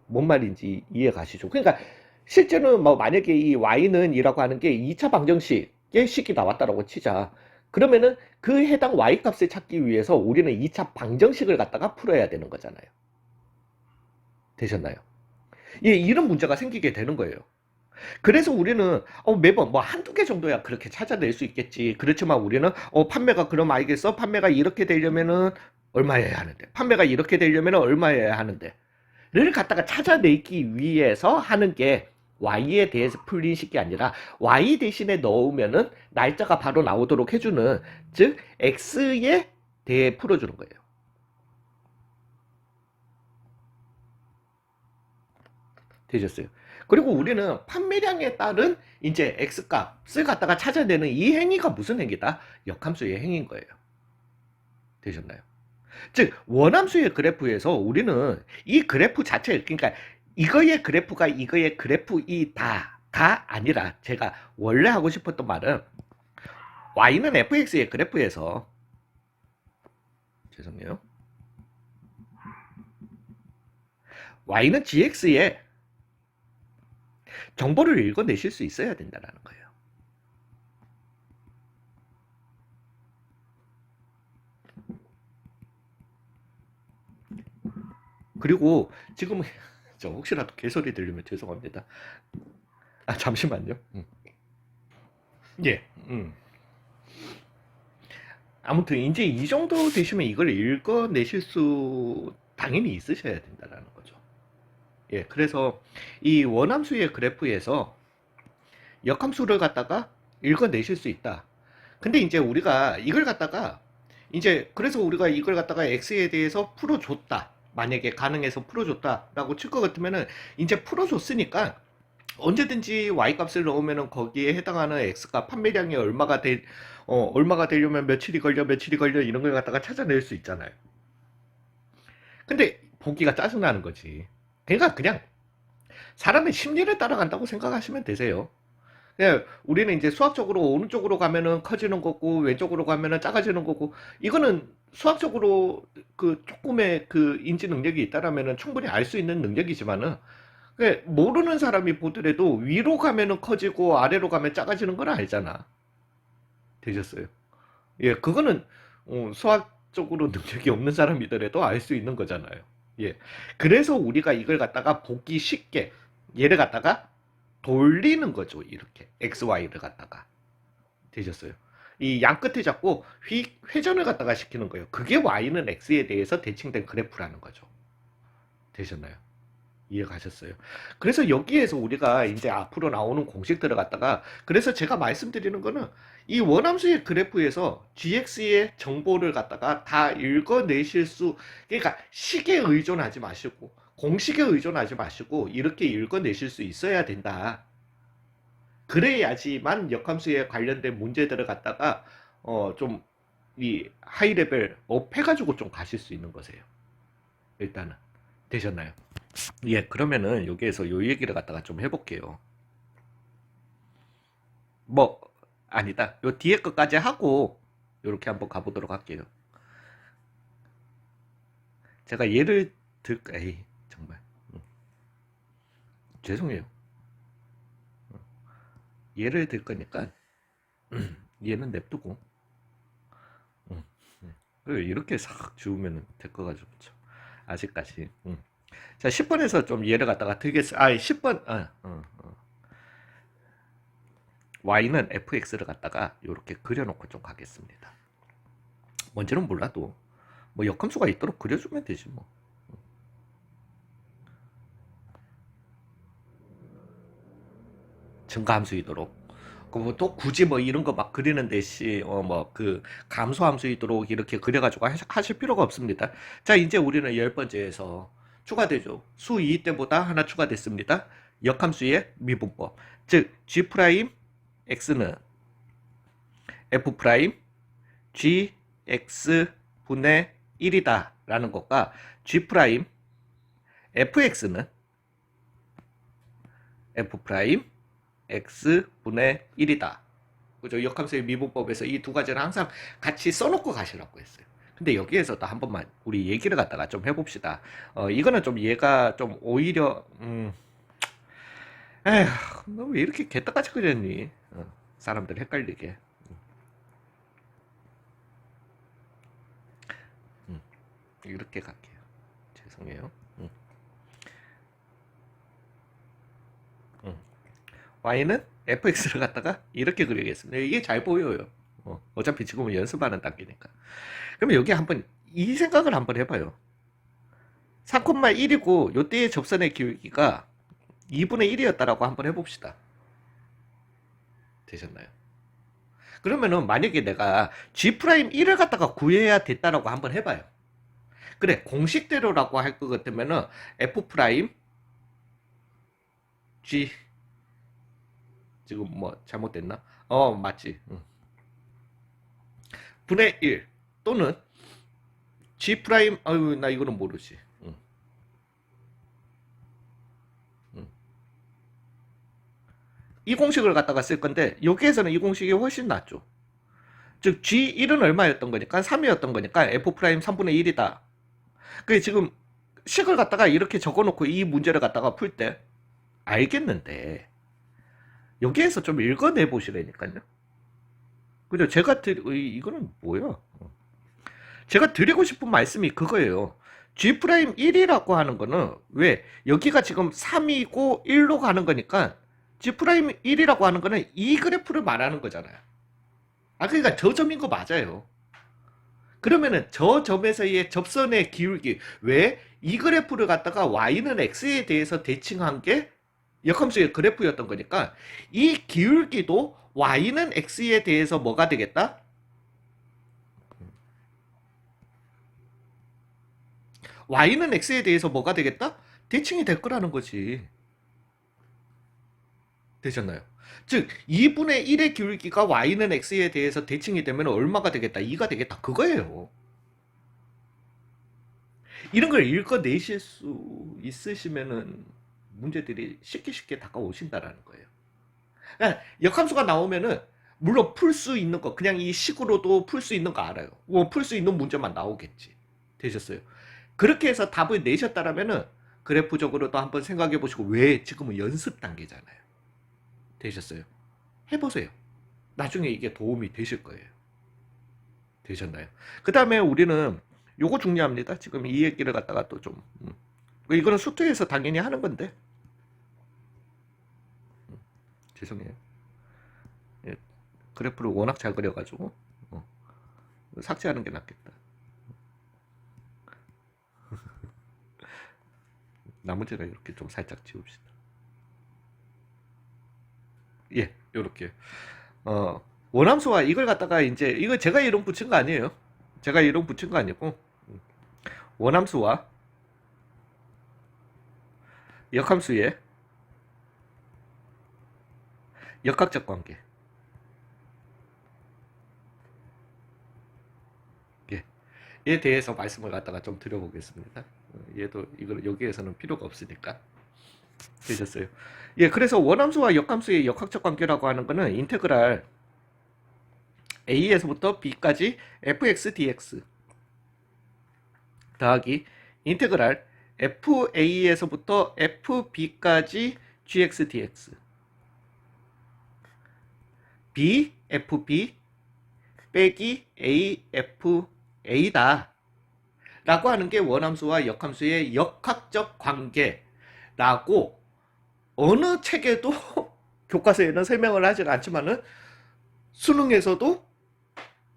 뭔 말인지 이해 가시죠? 그러니까 실제는 뭐 만약에 이 y는 이라고 하는 게 2차 방정식의 식이 나왔다라고 치자. 그러면은 그 해당 y 값을 찾기 위해서 우리는 2차 방정식을 갖다가 풀어야 되는 거잖아요. 되셨나요? 예, 이런 문제가 생기게 되는 거예요. 그래서 우리는 매번 뭐 한두 개 정도야 그렇게 찾아낼 수 있겠지. 그렇지만 우리는 판매가 그럼 알겠어? 판매가 이렇게 되려면은 얼마여야 하는데. 판매가 이렇게 되려면은 얼마여야 하는데. 를 갖다가 찾아내기 위해서 하는 게 y에 대해서 풀린 식이 아니라 y 대신에 넣으면은 날짜가 바로 나오도록 해주는 즉 x에 대해 풀어주는 거예요. 되셨어요? 그리고 우리는 판매량에 따른 이제 x값을 갖다가 찾아내는 이 행위가 무슨 행위다? 역함수의 행위인 거예요. 되셨나요? 즉 원함수의 그래프에서 우리는 이 그래프 자체 그러니까 이거의 그래프가 이거의 그래프이다가 아니라 제가 원래 하고 싶었던 말은 y는 fx의 그래프에서 죄송해요. y는 gx의 정보를 읽어내실 수 있어야 된다는 거예요. 그리고 지금 저 혹시라도 개소리 들리면 죄송합니다. 아 잠시만요. 예. 아무튼 이제 이 정도 되시면 이걸 읽어내실 수 당연히 있으셔야 된다는 거죠. 예, 그래서 이 원함수의 그래프에서 역함수를 갖다가 읽어내실 수 있다. 근데 이제 우리가 이걸 갖다가 이제 그래서 우리가 이걸 갖다가 x에 대해서 풀어줬다. 만약에 가능해서 풀어줬다라고 칠 것 같으면은 이제 풀어줬으니까 언제든지 y 값을 넣으면은 거기에 해당하는 x가 판매량이 얼마가 되려면 며칠이 걸려 이런 걸 갖다가 찾아낼 수 있잖아요. 근데 보기가 짜증나는 거지. 그러니까 그냥 사람의 심리를 따라간다고 생각하시면 되세요. 예, 우리는 이제 수학적으로 오른쪽으로 가면은 커지는 거고 왼쪽으로 가면은 작아지는 거고 이거는 수학적으로 그 조금의 그 인지 능력이 있다라면은 충분히 알 수 있는 능력이지만은 모르는 사람이 보더라도 위로 가면은 커지고 아래로 가면 작아지는 건 알잖아. 되셨어요? 예, 그거는 수학적으로 능력이 없는 사람이더라도 알 수 있는 거잖아요. 예. 그래서 우리가 이걸 갖다가 보기 쉽게 얘를 갖다가 돌리는 거죠. 이렇게 XY를 갖다가 되셨어요. 이 양 끝에 잡고 회전을 갖다가 시키는 거예요. 그게 Y는 X에 대해서 대칭된 그래프라는 거죠. 되셨나요? 이해가셨어요? 그래서 여기에서 우리가 이제 앞으로 나오는 공식들을 갖다가 그래서 제가 말씀드리는 거는 이 원함수의 그래프에서 gx의 정보를 갖다가 다 읽어내실 수 그러니까 식에 의존하지 마시고 공식에 의존하지 마시고 이렇게 읽어내실 수 있어야 된다. 그래야지만 역함수에 관련된 문제들을 갖다가 좀 이 하이 레벨 업 해가지고 좀 가실 수 있는 거세요. 일단은 되셨나요? 예, 그러면은 여기에서 요 얘기를 갖다가 좀 해볼게요. 뭐 아니다. 요 뒤에 것까지 하고 요렇게 한번 가보도록 할게요. 제가 예를 에이 정말 죄송해요. 예를 들 거니까 얘는 냅두고 음. 그리고 이렇게 싹 지우면 될 거 가지고 아직까지 자 10번에서 좀 얘를 갖다가 되겠어. 10번 y는 fx를 갖다가 이렇게 그려놓고 좀 가겠습니다. 뭔지는 몰라도 뭐 역함수가 있도록 그려주면 되지 뭐. 증가함수이도록. 그럼 또 굳이 뭐 이런 거 막 그리는 대시 뭐 그 감소함수이도록 이렇게 그려가지고 하실 필요가 없습니다. 자 이제 우리는 열 번째에서 추가되죠. 수 2 때보다 하나 추가됐습니다. 역함수의 미분법. 즉 g 프라임 x는 f 프라임 gx 분의 1이다 라는 것과 g 프라임 fx는 f 프라임 x분의 1이다. 그죠? 역함수의 미분법에서 이 두 가지를 항상 같이 써놓고 가시라고 했어요. 근데 여기에서도 한 번만 우리 얘기를 갖다가 좀 해봅시다. 이거는 좀 얘가 좀 오히려 에휴, 너 왜 이렇게 개떡같이 그렸니? 사람들 헷갈리게. 이렇게 갈게요. 죄송해요. y는 fx를 갖다가 이렇게 그리겠습니다. 이게 잘 보여요. 어차피 지금은 연습하는 단계니까. 그러면 여기 한번 이 생각을 한번 해봐요. 3,1이고 요때의 접선의 기울기가 2분의 1이었다라고 한번 해봅시다. 되셨나요? 그러면은 만약에 내가 G'1을 갖다가 구해야 됐다라고 한번 해봐요. 그래 공식대로라고 할 것 같으면은 F' G 지금 뭐 잘못됐나? 맞지. 분의 1 또는 G 프라임 아유 나 이거는 모르지. 이 공식을 갖다가 쓸 건데 여기에서는 이 공식이 훨씬 낫죠. 즉 G1은 얼마였던 거니까 3이었던 거니까 F 프라임 3분의 1이다. 그게 지금 식을 갖다가 이렇게 적어놓고 이 문제를 갖다가 풀 때 알겠는데 여기에서 좀 읽어내 보시라니까요. 그죠? 이거는 뭐야? 제가 드리고 싶은 말씀이 그거예요. G'1이라고 하는 거는 왜 여기가 지금 3이고 1로 가는 거니까 G'1이라고 하는 거는 이 그래프를 말하는 거잖아요. 그러니까 저 점인 거 맞아요. 그러면은 저 점에서의 접선의 기울기 왜 이 그래프를 갖다가 y는 x에 대해서 대칭한 게 역함수의 그래프였던 거니까 이 기울기도 y는 x에 대해서 뭐가 되겠다? y는 x에 대해서 뭐가 되겠다? 대칭이 될 거라는 거지. 되셨나요? 즉 2분의 1의 기울기가 y는 x에 대해서 대칭이 되면 얼마가 되겠다? 2가 되겠다. 그거예요. 이런 걸 읽어내실 수 있으시면은 문제들이 쉽게 다가오신다라는 거예요. 그러니까 역함수가 나오면은 물론 풀 수 있는 거 그냥 이 식으로도 풀 수 있는 거 알아요. 풀 수 있는 문제만 나오겠지. 되셨어요? 그렇게 해서 답을 내셨다라면은 그래프적으로도 한번 생각해 보시고 왜 지금은 연습 단계잖아요. 되셨어요? 해보세요. 나중에 이게 도움이 되실 거예요. 되셨나요? 그 다음에 우리는 요거 중요합니다. 지금 이 얘기를 갖다가 또 좀 이거는 수트에서 당연히 하는 건데 죄송해요. 예, 그래프를 워낙 잘 그려가지고 삭제하는 게 낫겠다. 나머지는 이렇게 좀 살짝 지웁시다. 예, 요렇게 원함수와 이걸 갖다가 이제 이거 제가 이름 붙인 거 아니에요. 제가 이름 붙인 거 아니고 원함수와 역함수의 역학적 관계. 예. 에 대해서 말씀을 갖다가 좀 드려보겠습니다. 얘도 이걸 여기에서는 필요가 없으니까. 되셨어요? 예, 그래서 원함수와 역함수의 역학적 관계라고 하는 거는 인테그랄 a에서부터 b까지 fx dx 더하기 인테그랄 fa에서부터 fb까지 gx dx b fb 빼기 AFA다 라고 하는 게 원함수와 역함수의 역학적 관계라고 어느 책에도 교과서에는 설명을 하진 않지만은 수능에서도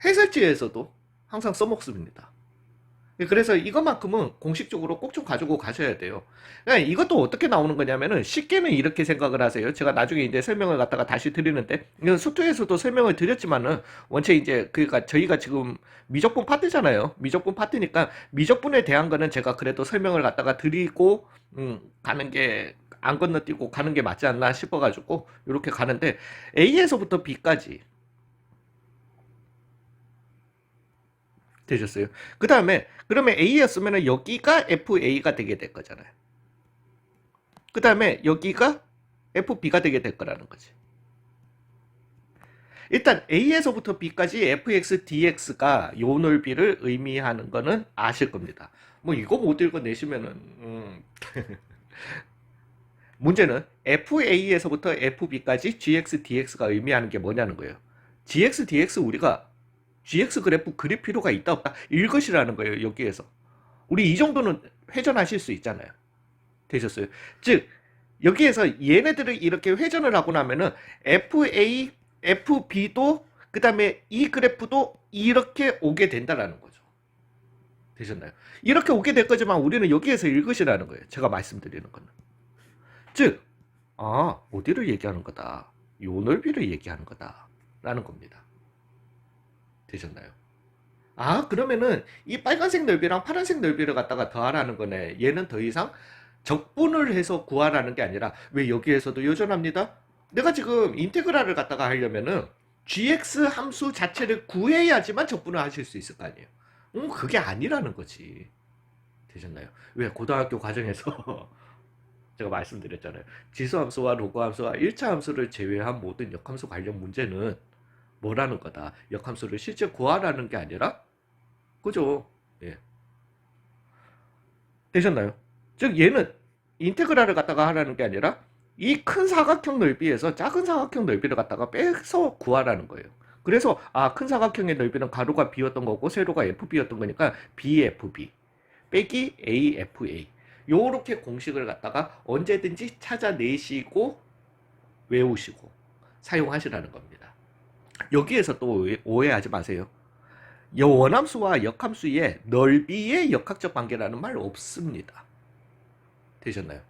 해설지에서도 항상 써먹습니다. 그래서 이것만큼은 공식적으로 꼭 좀 가지고 가셔야 돼요. 그러니까 이것도 어떻게 나오는 거냐면은 쉽게는 이렇게 생각을 하세요. 제가 나중에 이제 설명을 갖다가 다시 드리는데 이건 수투에서도 설명을 드렸지만은 원체 이제 그러니까 저희가 지금 미적분 파트잖아요. 미적분 파트니까 미적분에 대한 거는 제가 그래도 설명을 갖다가 드리고 가는 게 안 건너뛰고 가는 게 맞지 않나 싶어가지고 이렇게 가는데 A에서부터 B까지 되셨어요. 그 다음에 그러면 A였으면 여기가 FA가 되게 될 거잖아요. 그 다음에 여기가 FB가 되게 될 거라는 거지. 일단 A에서부터 B까지 fx, dx가 요 넓이를 의미하는 거는 아실 겁니다. 뭐 이거 못 읽어내시면은 문제는 FA에서부터 FB까지 gx, dx가 의미하는 게 뭐냐는 거예요. gx, dx 우리가 gx 그래프 그릴 필요가 있다 없다 읽으시라는 거예요. 여기에서. 우리 이 정도는 회전하실 수 있잖아요. 되셨어요. 즉 여기에서 얘네들을 이렇게 회전을 하고 나면은 FA, FB도 그 다음에 이 그래프도 이렇게 오게 된다라는 거죠. 되셨나요? 이렇게 오게 될 거지만 우리는 여기에서 읽으시라는 거예요. 제가 말씀드리는 거는. 즉, 어디를 얘기하는 거다. 요 넓이를 얘기하는 거다. 라는 겁니다. 되셨나요? 그러면은 이 빨간색 넓이랑 파란색 넓이를 갖다가 더하라는 거네. 얘는 더 이상 적분을 해서 구하라는 게 아니라 왜 여기에서도 여전합니다. 내가 지금 인테그랄을 갖다가 하려면은 gx 함수 자체를 구해야지만 적분을 하실 수 있을 거 아니에요. 그게 아니라는 거지. 되셨나요? 왜 고등학교 과정에서 제가 말씀드렸잖아요. 지수함수와 로그함수와 1차 함수를 제외한 모든 역함수 관련 문제는 뭐라는 거다. 역함수를 실제 구하라는 게 아니라 그죠? 예. 되셨나요? 즉 얘는 인테그랄을 갖다가 하라는 게 아니라 이 큰 사각형 넓이에서 작은 사각형 넓이를 갖다가 빼서 구하라는 거예요. 그래서 큰 사각형의 넓이는 가로가 b였던 거고 세로가 fb였던 거니까 bfb 빼기 afa 요렇게 공식을 갖다가 언제든지 찾아내시고 외우시고 사용하시라는 겁니다. 여기에서 또 오해하지 마세요. 원함수와 역함수의 넓이의 역학적 관계라는 말 없습니다. 되셨나요?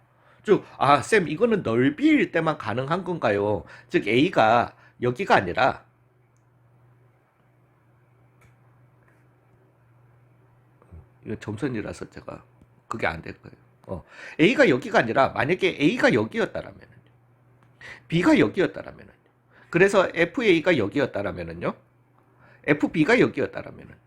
즉, 쌤, 이거는 넓이일 때만 가능한 건가요? 즉, A가 여기가 아니라, 이거 점선이라서 제가, 그게 안 될 거예요. A가 여기가 아니라, 만약에 A가 여기였다라면, B가 여기였다라면, 그래서 FA가 여기였다라면요, FB가 여기였다라면,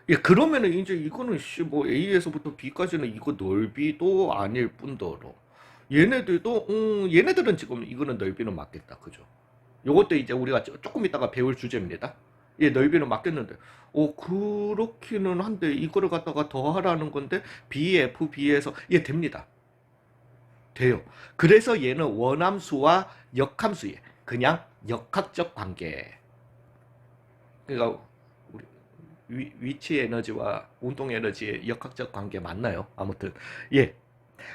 예, 그러면은 이제 이거는 뭐 A에서부터 B까지는 이거 넓이도 아닐 뿐더러 얘네들은 지금 이거는 넓이는 맞겠다. 그죠? 요것도 이제 우리가 조금 이따가 배울 주제입니다. 예, 넓이는 맞겠는데. 그렇기는 한데 이거를 갖다가 더하라는 건데 BFB에서 예, 됩니다. 돼요. 그래서 얘는 원함수와 역함수에 그냥 역학적 관계. 그러니까 위치 에너지와 운동 에너지의 역학적 관계 맞나요? 아무튼 예,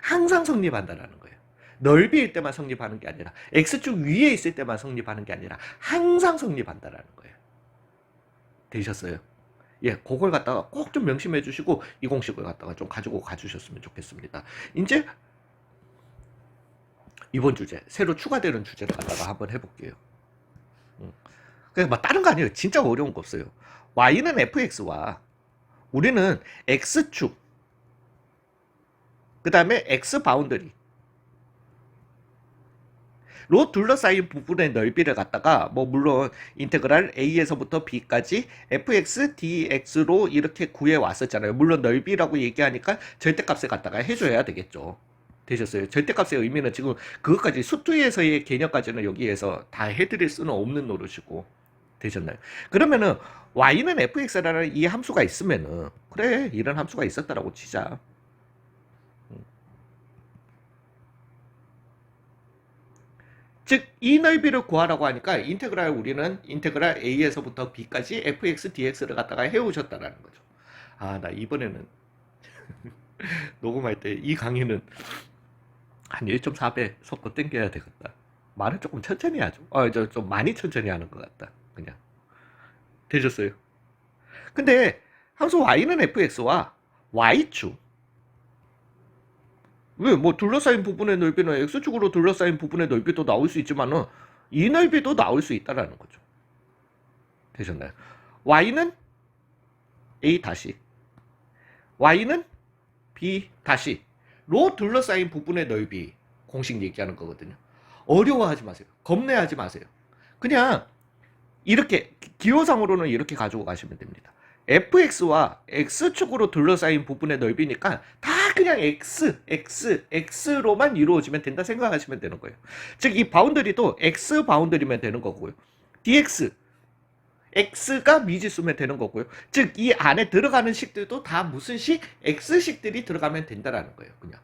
항상 성립한다라는 거예요. 넓이일 때만 성립하는 게 아니라 x축 위에 있을 때만 성립하는 게 아니라 항상 성립한다라는 거예요. 되셨어요? 예, 그걸 갖다가 꼭 좀 명심해 주시고 이 공식을 갖다가 좀 가지고 가주셨으면 좋겠습니다. 이제 이번 주제 새로 추가되는 주제를 갖다가 한번 해볼게요. 그냥 뭐 다른 거 아니에요. 진짜 어려운 거 없어요. y는 fx와 우리는 x축 그 다음에 x 바운더리 로 둘러싸인 부분의 넓이를 갖다가 뭐 물론 인테그랄 a에서부터 b까지 fx dx로 이렇게 구해 왔었잖아요. 물론 넓이라고 얘기하니까 절대값을 갖다가 해줘야 되겠죠. 되셨어요? 절대값의 의미는 지금 그것까지 수투에서의 개념까지는 여기에서 다 해드릴 수는 없는 노릇이고 되셨나요? 그러면은 y는 fx라는 이 함수가 있으면은 그래 이런 함수가 있었다라고 치자. 즉 이 넓이를 구하라고 하니까 인테그랄 우리는 인테그랄 a에서부터 b까지 fx dx를 갖다가 해오셨다라는 거죠. 아, 나 이번에는 녹음할 때 이 강의는 한 1.4배 속도 땡겨야 되겠다. 말을 조금 천천히 하죠. 좀 많이 천천히 하는 것 같다. 그냥. 되셨어요? 근데 함수 y는 fx와 y축, 왜 뭐 둘러싸인 부분의 넓이는 x축으로 둘러싸인 부분의 넓이도 나올 수 있지만은 이 넓이도 나올 수 있다라는 거죠. 되셨나요? y는 a 다시, y는 b 다시로 둘러싸인 부분의 넓이 공식 얘기하는 거거든요. 어려워하지 마세요. 겁내하지 마세요. 그냥 이렇게 기호상으로는 이렇게 가지고 가시면 됩니다. fx와 x축으로 둘러싸인 부분의 넓이니까 다 그냥 x로만 이루어지면 된다 생각하시면 되는 거예요. 즉 이 바운더리도 x 바운더리면 되는 거고요. dx, x가 미지수면 되는 거고요. 즉 이 안에 들어가는 식들도 다 무슨 식? x식들이 들어가면 된다라는 거예요. 그냥.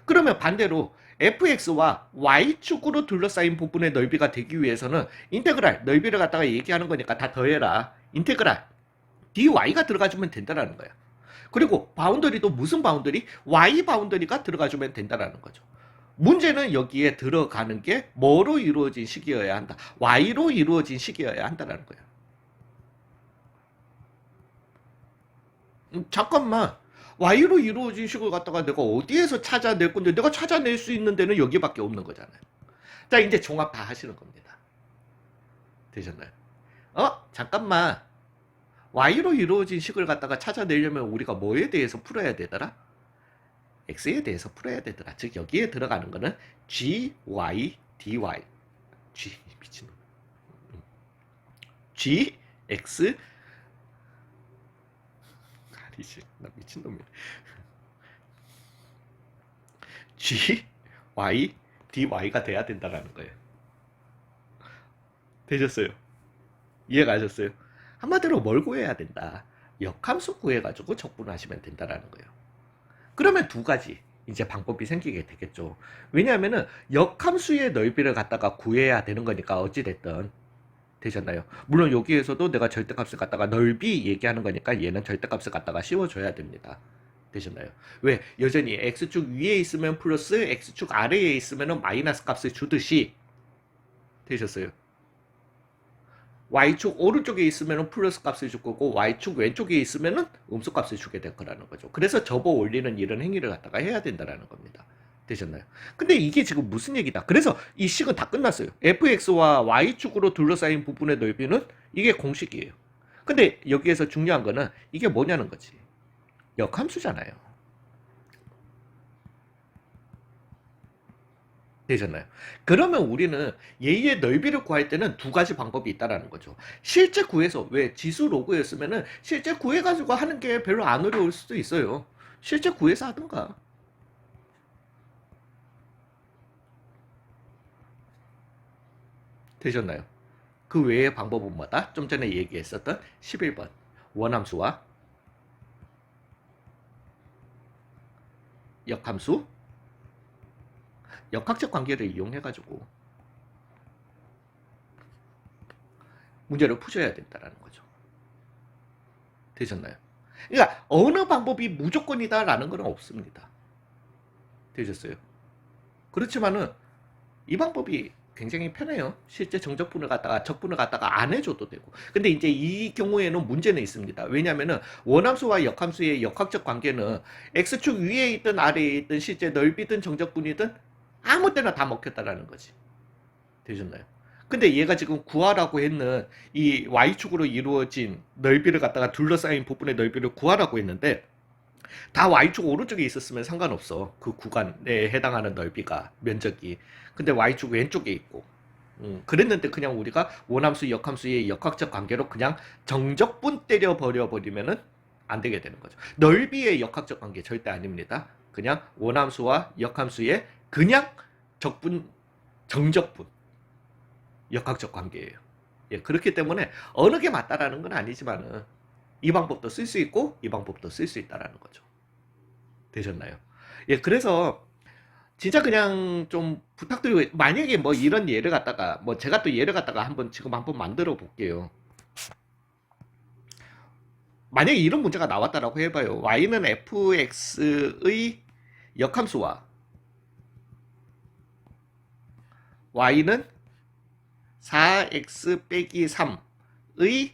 그러면 반대로 fx와 y축으로 둘러싸인 부분의 넓이가 되기 위해서는 인테그랄 넓이를 갖다가 얘기하는 거니까 다 더해라. 인테그랄 dy가 들어가주면 된다라는 거야. 그리고 바운더리도 무슨 바운더리? y 바운더리가 들어가주면 된다라는 거죠. 문제는 여기에 들어가는 게 뭐로 이루어진 식이어야 한다? y로 이루어진 식이어야 한다라는 거예요. 잠깐만. y로 이루어진 식을 갖다가 내가 어디에서 찾아낼 건데 내가 찾아낼 수 있는 데는 여기밖에 없는 거잖아요. 자, 이제 종합 다 하시는 겁니다. 되셨나요? 잠깐만. y로 이루어진 식을 갖다가 찾아내려면 우리가 뭐에 대해서 풀어야 되더라? x에 대해서 풀어야 되더라. 즉 여기에 들어가는 거는 g, y, dy. g 미친놈. g, x 아니지. 나 미친놈이야. g, y, dy가 돼야 된다라는 거예요. 되셨어요? 이해가셨어요? 한마디로 뭘 구해야 된다? 역함수 구해가지고 적분하시면 된다라는 거예요. 그러면 두 가지 이제 방법이 생기게 되겠죠. 왜냐하면은 역함수의 넓이를 갖다가 구해야 되는 거니까 어찌됐든. 되셨나요? 물론 여기에서도 내가 절대값을 갖다가 넓이 얘기하는 거니까 얘는 절대값을 갖다가 씌워줘야 됩니다. 되셨나요? 왜? 여전히 x축 위에 있으면 플러스 x축 아래에 있으면 마이너스 값을 주듯이. 되셨어요? y축 오른쪽에 있으면 플러스 값을 줄 거고 y축 왼쪽에 있으면 음수 값을 주게 될 거라는 거죠. 그래서 접어 올리는 이런 행위를 갖다가 해야 된다는 겁니다. 되셨나요? 근데 이게 지금 무슨 얘기다? 그래서 이 식은 다 끝났어요. fx와 y축으로 둘러싸인 부분의 넓이는 이게 공식이에요. 근데 여기에서 중요한 거는 이게 뭐냐는 거지. 역함수잖아요. 되셨나요? 그러면 우리는 얘의 넓이를 구할 때는 두 가지 방법이 있다라는 거죠. 실제 구해서, 왜 지수 로그였으면은 실제 구해가지고 하는 게 별로 안 어려울 수도 있어요. 실제 구해서 하든가. 되셨나요? 그 외의 방법은 뭐다? 좀 전에 얘기했었던 11번 원함수와 역함수, 역학적 관계를 이용해가지고 문제를 푸셔야 된다는 거죠. 되셨나요? 그러니까 어느 방법이 무조건이다라는 건 없습니다. 되셨어요? 그렇지만은 이 방법이 굉장히 편해요. 실제 정적분을 갖다가 적분을 갖다가 안 해줘도 되고. 근데 이제 이 경우에는 문제는 있습니다. 왜냐하면은 원함수와 역함수의 역학적 관계는 x축 위에 있든 아래에 있든 실제 넓이든 정적분이든 아무 때나 다 먹혔다라는 거지. 되셨나요? 근데 얘가 지금 구하라고 했는 이 y축으로 이루어진 넓이를 갖다가 둘러싸인 부분의 넓이를 구하라고 했는데 다 y축 오른쪽에 있었으면 상관없어. 그 구간에 해당하는 넓이가, 면적이. 근데 y축 왼쪽에 있고. 그랬는데 그냥 우리가 원함수, 역함수의 역학적 관계로 그냥 정적분 때려 버리면은 안 되게 되는 거죠. 넓이의 역학적 관계 절대 아닙니다. 그냥 원함수와 역함수의 그냥 적분, 정적분, 역학적 관계예요. 예, 그렇기 때문에 어느 게 맞다라는 건 아니지만은 이 방법도 쓸 수 있고 이 방법도 쓸 수 있다라는 거죠. 되셨나요? 예, 그래서 진짜 그냥 좀 부탁드리고, 만약에 뭐 이런 예를 갖다가, 뭐 제가 또 예를 갖다가 지금 한번 만들어 볼게요. 만약에 이런 문제가 나왔다라고 해봐요. y는 fx의 역함수와 y는 4x 빼기 3의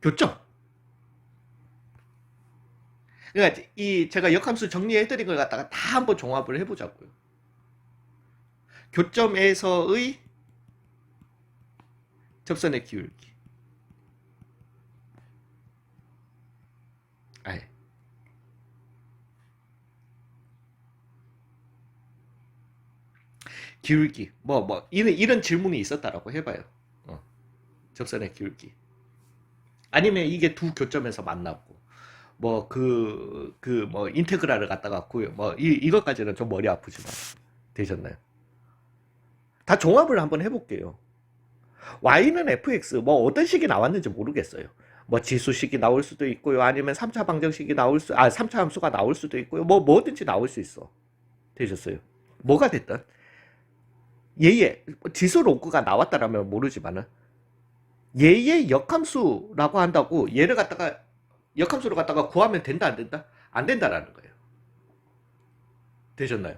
교점. 그러니까 이 제가 역함수 정리해드린 걸 갖다가 다 한번 종합을 해보자고요. 교점에서의 접선의 기울기. 아이, 기울기. 이런 질문이 있었다라고 해봐요. 접선의 기울기. 아니면 이게 두 교점에서 만나고, 인테그랄을 갖다가 이것까지는 좀 머리 아프지만, 되셨나요? 다 종합을 한번 해볼게요. y는 fx, 어떤 식이 나왔는지 모르겠어요. 지수식이 나올 수도 있고요. 아니면 3차 방정식이 3차 함수가 나올 수도 있고요. 뭐든지 나올 수 있어. 되셨어요? 뭐가 됐든. 얘의 지수 로그가 나왔다라면 모르지만은, 얘의 역함수라고 한다고 얘를 갖다가 역함수로 갖다가 구하면 된다 안 된다? 안 된다라는 거예요. 되셨나요?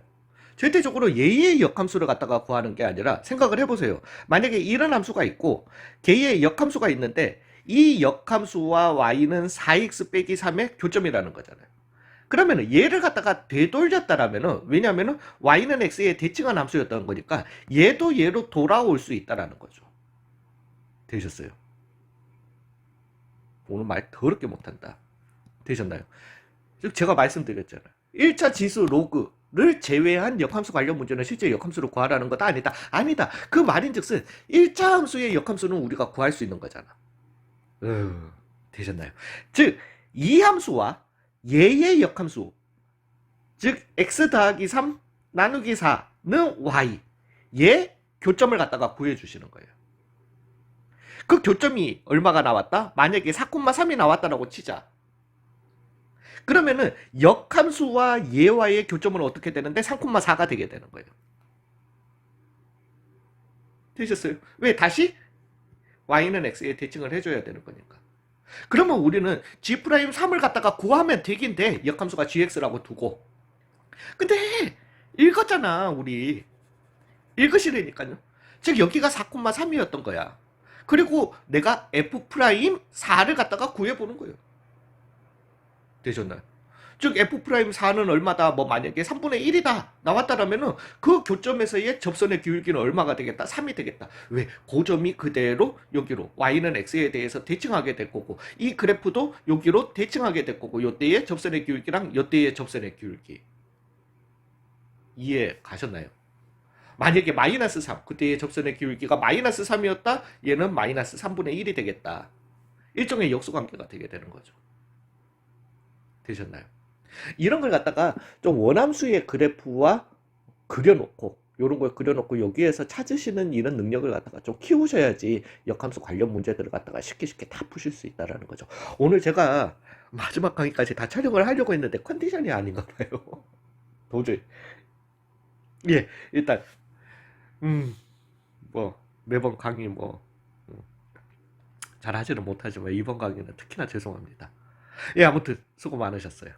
절대적으로 얘의 역함수를 갖다가 구하는 게 아니라 생각을 해보세요. 만약에 이런 함수가 있고 걔의 역함수가 있는데 이 역함수와 y는 4x 빼기 3의 교점이라는 거잖아요. 그러면은 얘를 갖다가 되돌렸다라면은, 왜냐면은 y는 x의 대칭한 함수였던 거니까 얘도 얘로 돌아올 수 있다라는 거죠. 되셨어요? 오늘 말 더럽게 못한다. 되셨나요? 제가 말씀드렸잖아요. 1차 지수 로그를 제외한 역함수 관련 문제는 실제 역함수로 구하라는 것도 아니다. 아니다. 그 말인즉슨 1차 함수의 역함수는 우리가 구할 수 있는 거잖아. 되셨나요? 즉, 이 함수와 얘의 역함수, 즉 x 더하기 3 나누기 4는 y, 얘 교점을 갖다가 구해주시는 거예요. 그 교점이 얼마가 나왔다? 만약에 4,3이 나왔다라고 치자. 그러면은 역함수와 얘와의 교점은 어떻게 되는데 3,4가 되게 되는 거예요. 되셨어요? 왜? 다시 y는 x에 대칭을 해줘야 되는 거니까. 그러면 우리는 g'3을 갖다가 구하면 되긴 돼. 역함수가 gx라고 두고. 근데 읽었잖아, 우리. 읽으시라니까요. 즉 여기가 4,3이었던 거야. 그리고 내가 f'4를 갖다가 구해보는 거예요. 되셨나요? 즉 f'4는 얼마다? 만약에 3분의 1이다 나왔다라면은 그 교점에서의 접선의 기울기는 얼마가 되겠다? 3이 되겠다. 왜? 고점이 그대로 여기로 y는 x에 대해서 대칭하게 될 거고, 이 그래프도 여기로 대칭하게 될 거고, 요때의 접선의 기울기랑 요때의 접선의 기울기. 이해 가셨나요? 만약에 마이너스 3, 그때의 접선의 기울기가 마이너스 3이었다? 얘는 마이너스 3분의 1이 되겠다. 일종의 역수관계가 되게 되는 거죠. 되셨나요? 이런 걸 갖다가 좀 원함수의 그래프와 그려놓고, 요런 걸 그려놓고 여기에서 찾으시는 이런 능력을 갖다가 좀 키우셔야지 역함수 관련 문제들을 갖다가 쉽게 다 푸실 수 있다라는 거죠. 오늘 제가 마지막 강의까지 다 촬영을 하려고 했는데 컨디션이 아닌가 봐요. 도저히. 예, 일단 매번 강의 잘 하지는 못하지만 이번 강의는 특히나 죄송합니다. 예, 아무튼 수고 많으셨어요.